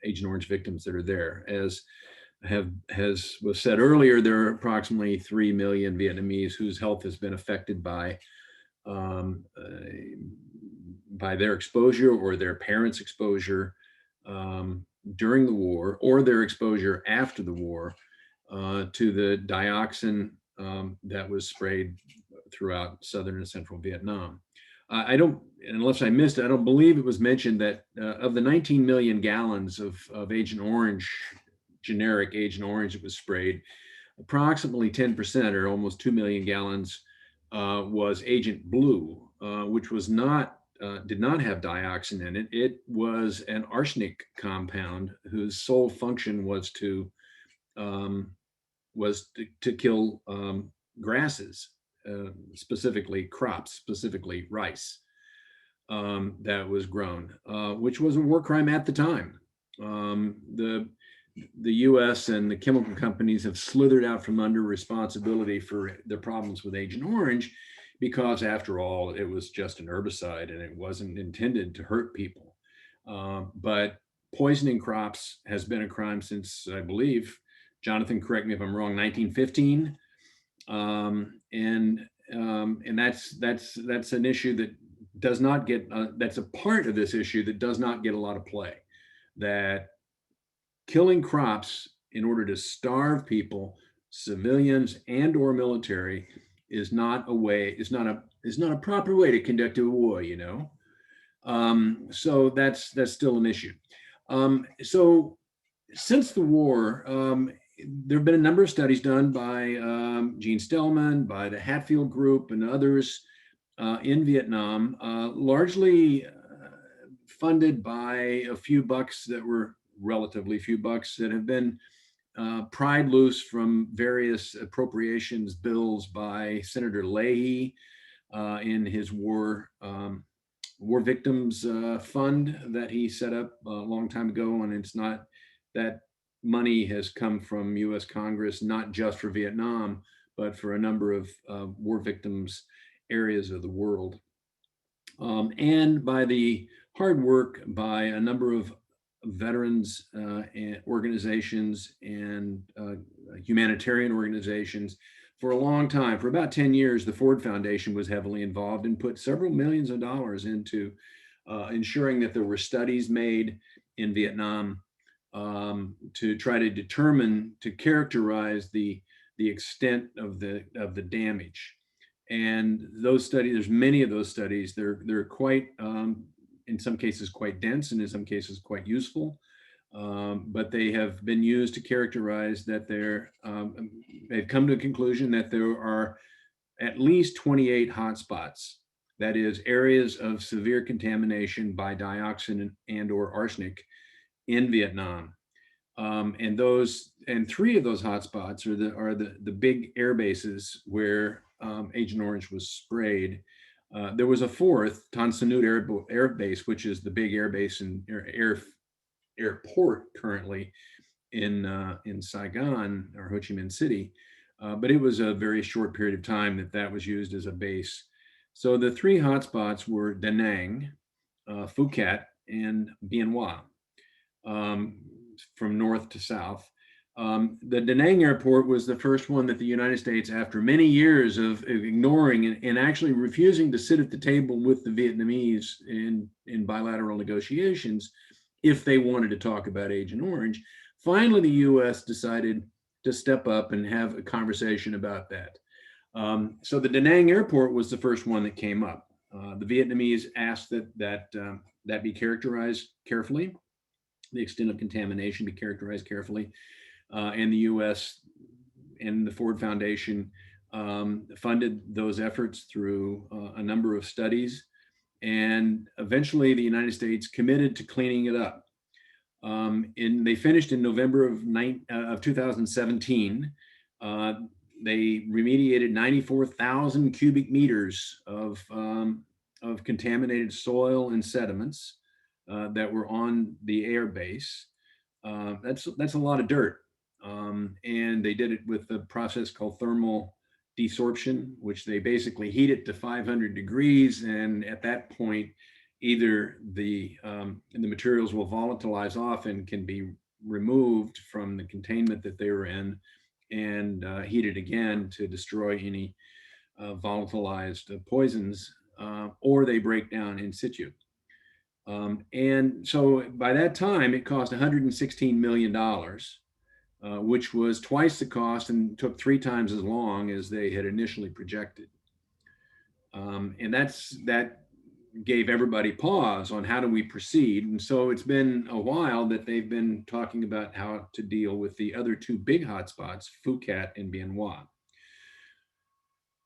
Agent Orange victims that are there. As was said earlier, there are approximately 3 million Vietnamese whose health has been affected by their exposure or their parents' exposure during the war, or their exposure after the war to the dioxin that was sprayed throughout southern and central Vietnam. I don't, unless I missed it, I don't believe it was mentioned that of the 19 million gallons of Agent Orange, generic Agent Orange that was sprayed, approximately 10%, or almost 2 million gallons, was Agent Blue, which was not, did not have dioxin in it. It was an arsenic compound whose sole function was to kill grasses, specifically crops, specifically rice, that was grown, which was a war crime at the time. The US and the chemical companies have slithered out from under responsibility for the problems with Agent Orange, because after all, it was just an herbicide and it wasn't intended to hurt people. But poisoning crops has been a crime since, I believe, Jonathan, correct me if I'm wrong, 1915, and that's an issue that does not get. That's a part of this issue that does not get a lot of play. That killing crops in order to starve people, civilians and/or military, is not a way. Is not a proper way to conduct a war. You know, so that's still an issue. So since the war, there have been a number of studies done by Gene Stellman, by the Hatfield Group, and others in Vietnam, largely funded by a few bucks that were relatively few bucks that have been pried loose from various appropriations bills by Senator Leahy in his war victims fund that he set up a long time ago. And it's not that money has come from US Congress, not just for Vietnam, but for a number of war victims areas of the world. And by the hard work by a number of veterans organizations and humanitarian organizations. For a long time, for about 10 years, the Ford Foundation was heavily involved and put several millions of dollars into ensuring that there were studies made in Vietnam to try to determine, to characterize the extent of the damage. And those studies, there's many of those studies, they're quite, in some cases quite dense, and in some cases quite useful. But they have been used to characterize that they've come to a conclusion that there are at least 28 hotspots, that is, areas of severe contamination by dioxin and/or arsenic in Vietnam. And 3 of those hotspots are the big air bases where Agent Orange was sprayed. There was a 4th, Tan Son Nhut Air Base, which is the big air base and airport currently in Saigon or Ho Chi Minh City. But it was a very short period of time that was used as a base. So the three hotspots were Da Nang, Phuket, and Bien Hoa, from north to south. The Da Nang airport was the first one that the United States, after many years of ignoring and actually refusing to sit at the table with the Vietnamese in bilateral negotiations, if they wanted to talk about Agent Orange, finally the US decided to step up and have a conversation about that. So the Da Nang airport was the first one that came up. The Vietnamese asked that be characterized carefully, the extent of contamination be characterized carefully. And the US and the Ford Foundation funded those efforts through a number of studies. And eventually the United States committed to cleaning it up. They finished in November of 2017. They remediated 94,000 cubic meters of contaminated soil and sediments that were on the air base. That's a lot of dirt. And they did it with a process called thermal desorption, which they basically heat it to 500 degrees. And at that point, either the materials will volatilize off and can be removed from the containment that they were in and heated again to destroy any volatilized poisons, or they break down in situ. And so by that time, it cost $116 million, which was twice the cost and took 3 times as long as they had initially projected. And that gave everybody pause on how do we proceed. And so it's been a while that they've been talking about how to deal with the other 2 big hotspots, Phuket and Bien Hoa.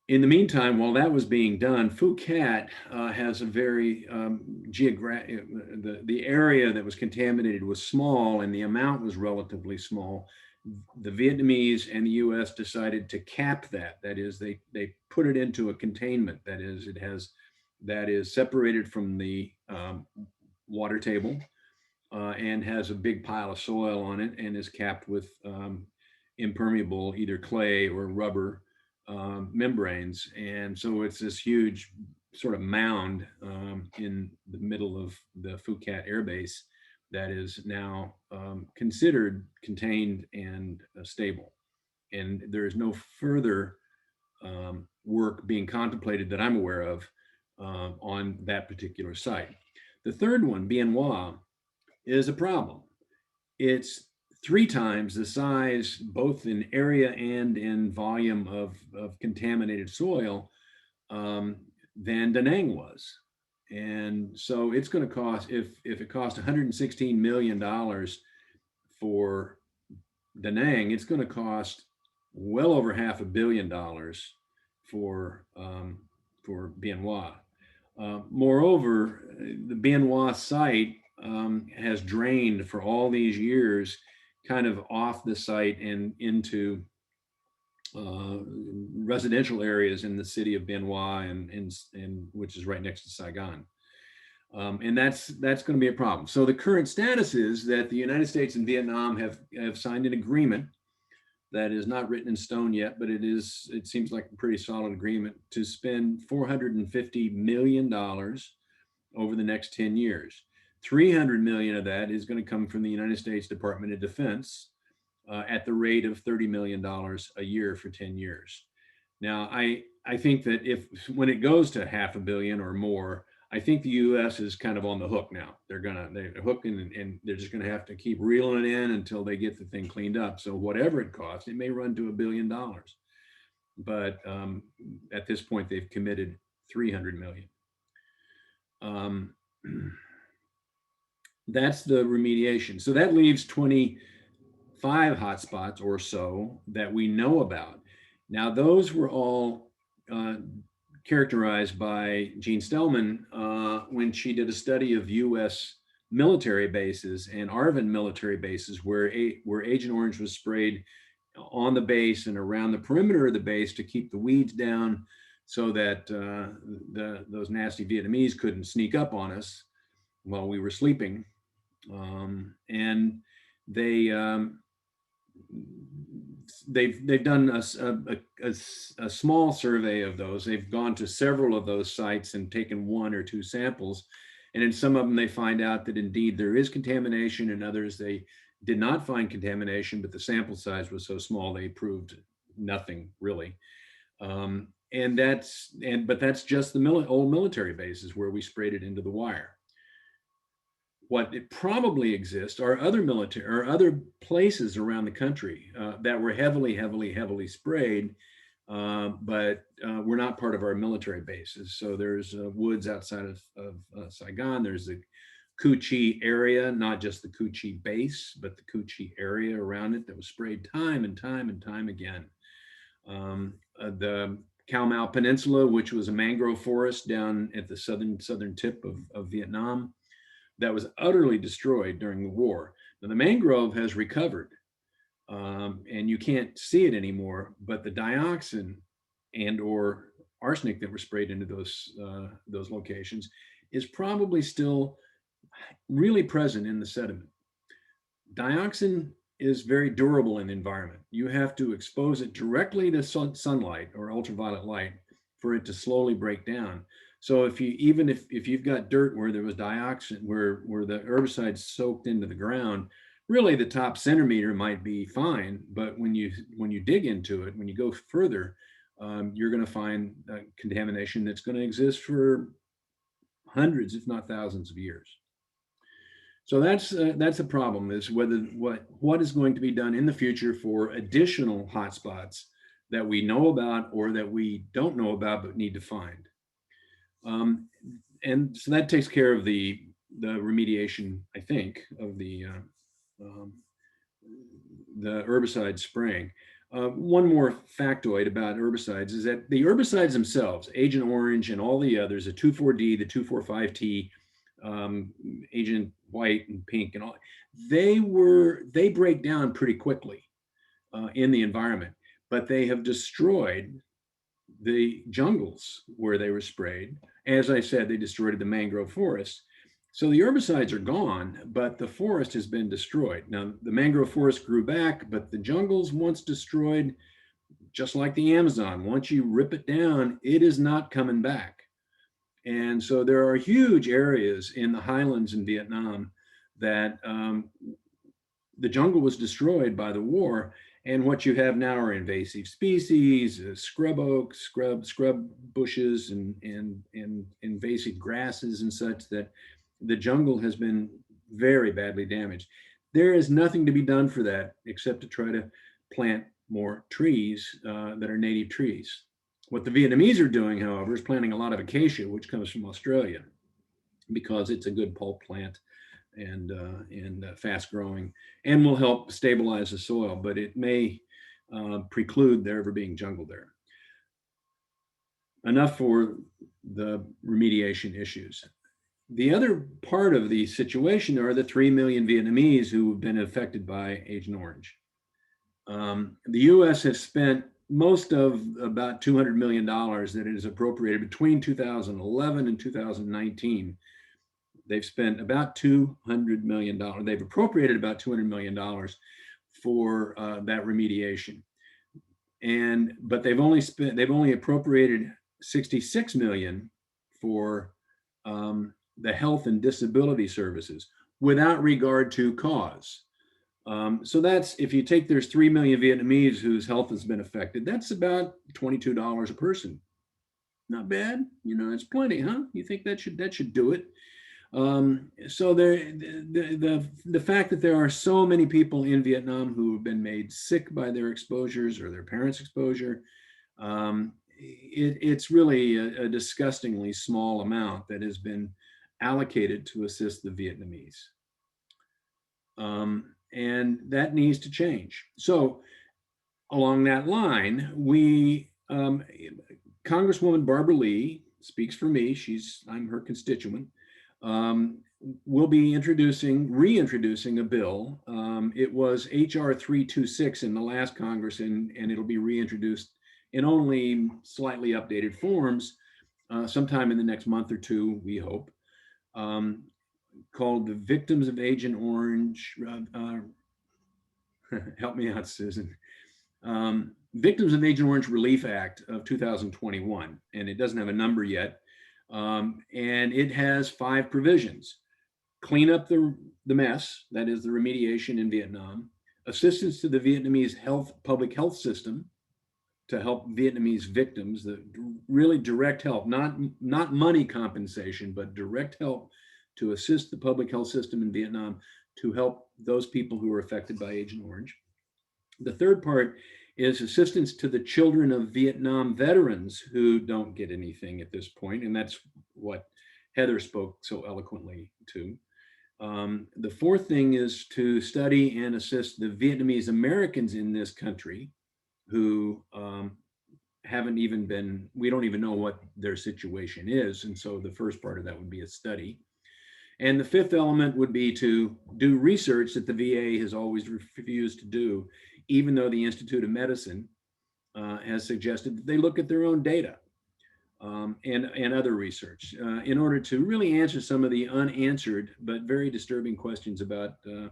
In the meantime, while that was being done, Phuket has a very the area that was contaminated was small and the amount was relatively small. The Vietnamese and the US decided to cap that. That is, they put it into a containment. That is, that is separated from the water table and has a big pile of soil on it and is capped with impermeable, either clay or rubber membranes. And so it's this huge sort of mound in the middle of the Phuket Air Base that is now considered contained and stable. And there is no further work being contemplated that I'm aware of on that particular site. The third one, Bien Hoa, is a problem. It's 3 times the size, both in area and in volume of contaminated soil than Da Nang was. And so it's going to cost, if it cost $116 million for Da Nang, it's going to cost well over $500 million for Bien Hoa. Moreover, the Bien Hoa site has drained for all these years kind of off the site and into residential areas in the city of Bien Hoa and which is right next to Saigon. And that's going to be a problem. So the current status is that the United States and Vietnam have signed an agreement that is not written in stone yet, but it seems like a pretty solid agreement to spend $450 million over the next 10 years. 300 million of that is going to come from the United States Department of Defense at the rate of $30 million a year for 10 years. Now, I think that when it goes to $500 million or more, I think the U.S. is kind of on the hook now. They're hooking and they're just going to have to keep reeling it in until they get the thing cleaned up. So whatever it costs, it may run to $1 billion. But at this point, they've committed 300 million. That's the remediation. So that leaves 25 hotspots or so that we know about. Now, those were all characterized by Jean Stellman when she did a study of U.S. military bases and ARVN military bases where Agent Orange was sprayed on the base and around the perimeter of the base to keep the weeds down so that those nasty Vietnamese couldn't sneak up on us while we were sleeping. And they they've done a small survey of those. They've gone to several of those sites and taken 1 or 2 samples. And in some of them, they find out that indeed there is contamination. In others, they did not find contamination, but the sample size was so small, they proved nothing really. But that's just the old military bases where we sprayed it into the wire. What it probably exists are other military or other places around the country that were heavily sprayed, but were not part of our military bases. So there's woods outside of Saigon. There's the Cu Chi area, not just the Cu Chi base, but the Cu Chi area around it that was sprayed time and time again. The Cao Mau Peninsula, which was a mangrove forest down at the southern tip of Vietnam, that was utterly destroyed during the war. Now the mangrove has recovered, and you can't see it anymore, but the dioxin and or arsenic that were sprayed into those locations is probably still really present in the sediment. Dioxin is very durable in the environment. You have to expose it directly to sunlight or ultraviolet light for it to slowly break down. So if you've got dirt where there was dioxin, where the herbicide soaked into the ground, really the top centimeter might be fine, but when you dig into it, when you go further, you're going to find contamination that's going to exist for hundreds, if not thousands of years. So that's a problem, is what is going to be done in the future for additional hotspots that we know about or that we don't know about but need to find. And so that takes care of the remediation, I think, of the herbicide spraying. One more factoid about herbicides is that the herbicides themselves, Agent Orange and all the others, the 2,4-D, the 2,4,5-T, Agent White and Pink, and all, they break down pretty quickly in the environment, but they have destroyed the jungles where they were sprayed. As I said, they destroyed the mangrove forest. So the herbicides are gone, but the forest has been destroyed. Now, the mangrove forest grew back, but the jungles, once destroyed, just like the Amazon, once you rip it down, it is not coming back. And so there are huge areas in the highlands in Vietnam that the jungle was destroyed by the war. And what you have now are invasive species, scrub oaks, scrub bushes, and invasive grasses and such, that the jungle has been very badly damaged. There is nothing to be done for that except to try to plant more trees that are native trees. What the Vietnamese are doing, however, is planting a lot of acacia, which comes from Australia, because it's a good pulp plant and fast growing, and will help stabilize the soil, but it may preclude there ever being jungle there. Enough for the remediation issues. The other part of the situation are the 3 million Vietnamese who have been affected by Agent Orange. The US has spent most of about $200 million that it has appropriated between 2011 and 2019. They've spent about $200 million. They've appropriated about $200 million for that remediation. But they've only appropriated $66 million for the health and disability services without regard to cause. So that's, if you take, there's 3 million Vietnamese whose health has been affected, that's about $22 a person. Not bad, it's plenty, huh? You think that should do it? So the fact that there are so many people in Vietnam who have been made sick by their exposures or their parents' exposure, it's really a disgustingly small amount that has been allocated to assist the Vietnamese. And that needs to change. So along that line, Congresswoman Barbara Lee speaks for me. I'm her constituent. Will be reintroducing a bill. It was HR 326 in the last Congress, and it'll be reintroduced in only slightly updated forms sometime in the next month or two, we hope, called the Victims of Agent Orange. Help me out, Susan. Victims of Agent Orange Relief Act of 2021, and it doesn't have a number yet. And it has 5 provisions: clean up the mess, that is the remediation in Vietnam, assistance to the Vietnamese public health system to help Vietnamese victims, the really direct help, not money compensation, but direct help to assist the public health system in Vietnam to help those people who are affected by Agent Orange. The third part is assistance to the children of Vietnam veterans who don't get anything at this point, and that's what Heather spoke so eloquently to. The fourth thing is to study and assist the Vietnamese-Americans in this country who haven't even been, we don't even know what their situation is. And so the first part of that would be a study. And the fifth element would be to do research that the VA has always refused to do, even though the Institute of Medicine has suggested that they look at their own data and other research in order to really answer some of the unanswered but very disturbing questions about the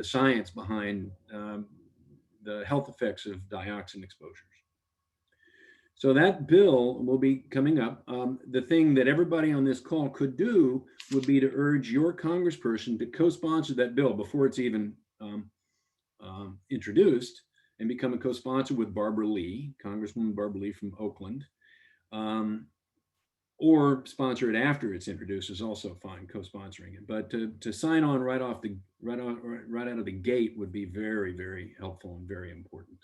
science behind the health effects of dioxin exposures. So that bill will be coming up. The thing that everybody on this call could do would be to urge your congressperson to co-sponsor that bill before it's even introduced, and become a co-sponsor with Barbara Lee, Congresswoman Barbara Lee from Oakland, or sponsor it after it's introduced is also fine, co-sponsoring it. But to sign on right out of the gate would be very, very helpful and very important.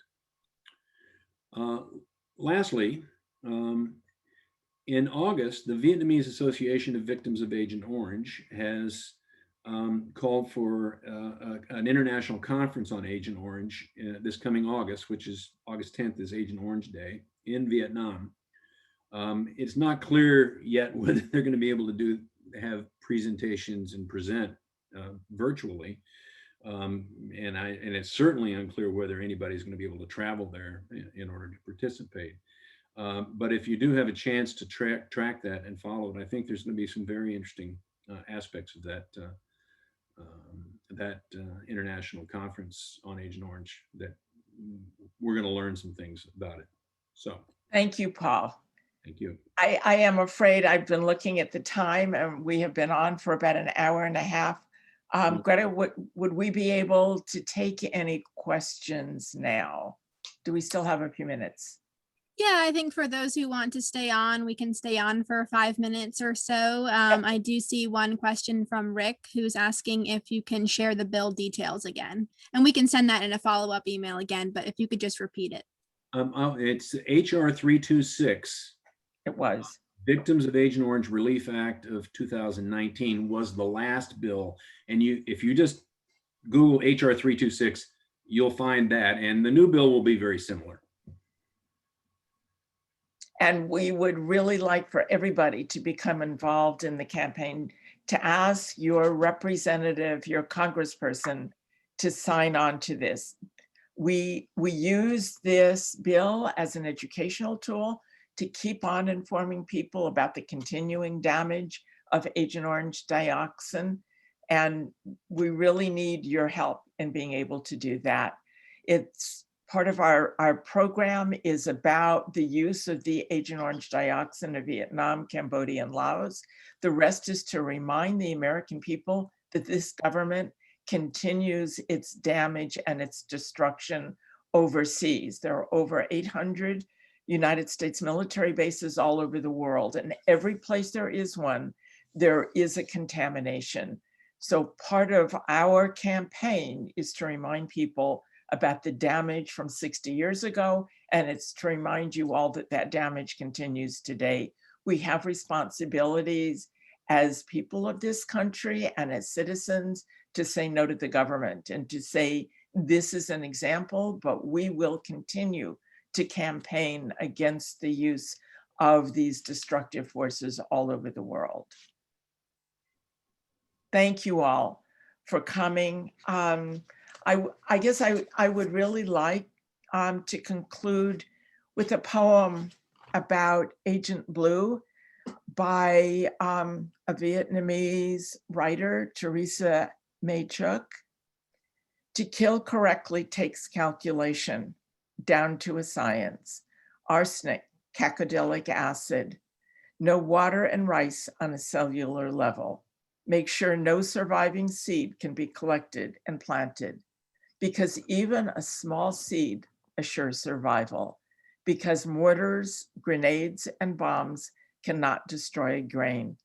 Lastly, in August, the Vietnamese Association of Victims of Agent Orange has called for an international conference on Agent Orange this coming August, which is August 10th is Agent Orange Day in Vietnam. It's not clear yet whether they're going to be able to have presentations and present virtually. And it's certainly unclear whether anybody's going to be able to travel there in order to participate. But if you do have a chance to track that and follow it, I think there's going to be some very interesting aspects of that international conference on Agent Orange that we're going to learn some things about it. So Thank you, Paul. thank you. I am afraid I've been looking at the time and we have been on for about an hour and a half. Greta, would we be able to take any questions now? Do we still have a few minutes? Yeah, I think for those who want to stay on, we can stay on for 5 minutes or so. I do see one question from Rick, who's asking if you can share the bill details again. And we can send that in a follow-up email again, but if you could just repeat it. It's HR 326. It was. Victims of Agent Orange Relief Act of 2019 was the last bill. And if you just Google HR 326, you'll find that. And the new bill will be very similar. And we would really like for everybody to become involved in the campaign, to ask your representative, your congressperson, to sign on to this. We use this bill as an educational tool to keep on informing people about the continuing damage of Agent Orange dioxin. And we really need your help in being able to do that. It's part of our program is about the use of the Agent Orange dioxin in Vietnam, Cambodia, and Laos. The rest is to remind the American people that this government continues its damage and its destruction overseas. There are over 800 United States military bases all over the world, and every place there is one, there is a contamination. So part of our campaign is to remind people about the damage from 60 years ago, and it's to remind you all that that damage continues today. We have responsibilities as people of this country and as citizens to say no to the government and to say this is an example, but we will continue to campaign against the use of these destructive forces all over the world. Thank you all for coming. I guess I would really like to conclude with a poem about Agent Blue by a Vietnamese writer, Tricia Euvrard. To kill correctly takes calculation. down to a science. Arsenic, cacodelic acid, no water and rice on a cellular level. Make sure no surviving seed can be collected and planted, because even a small seed assures survival, because mortars, grenades, and bombs cannot destroy a grain,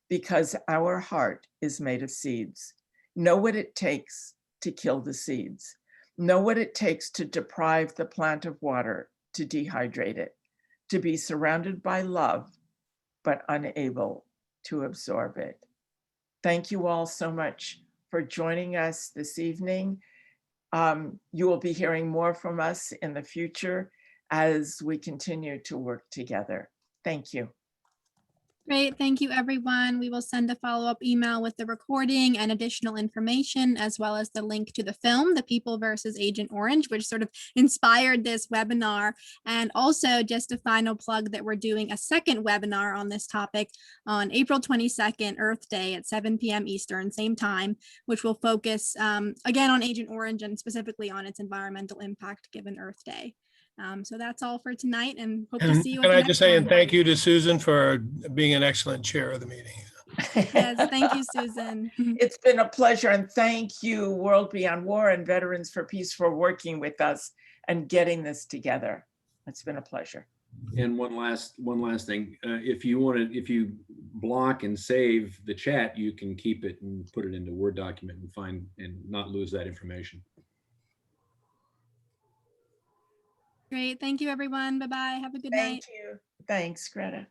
because our heart is made of seeds. Know what it takes to kill the seeds. Know what it takes to deprive the plant of water, to dehydrate it, to be surrounded by love, but unable to absorb it. Thank you all so much for joining us this evening. You will be hearing more from us in the future as we continue to work together. Thank you. Great. Thank you, everyone. We will send a follow-up email with the recording and additional information, as well as the link to the film, The People versus Agent Orange, which sort of inspired this webinar. And also just a final plug that we're doing a second webinar on this topic on April 22nd, Earth Day at 7 p.m. Eastern, same time, which will focus again on Agent Orange and specifically on its environmental impact given Earth Day. So that's all for tonight, and hope to see you. Can I just say, and thank you to Susan for being an excellent chair of the meeting. Yes, thank you, Susan. It's been a pleasure, and thank you, World Beyond War and Veterans for Peace, for working with us and getting this together. It's been a pleasure. And one last thing, if you block and save the chat, you can keep it and put it into a Word document and find and not lose that information. Great. Thank you, everyone. Bye-bye. Have a good night. Thank you. Thanks, Greta.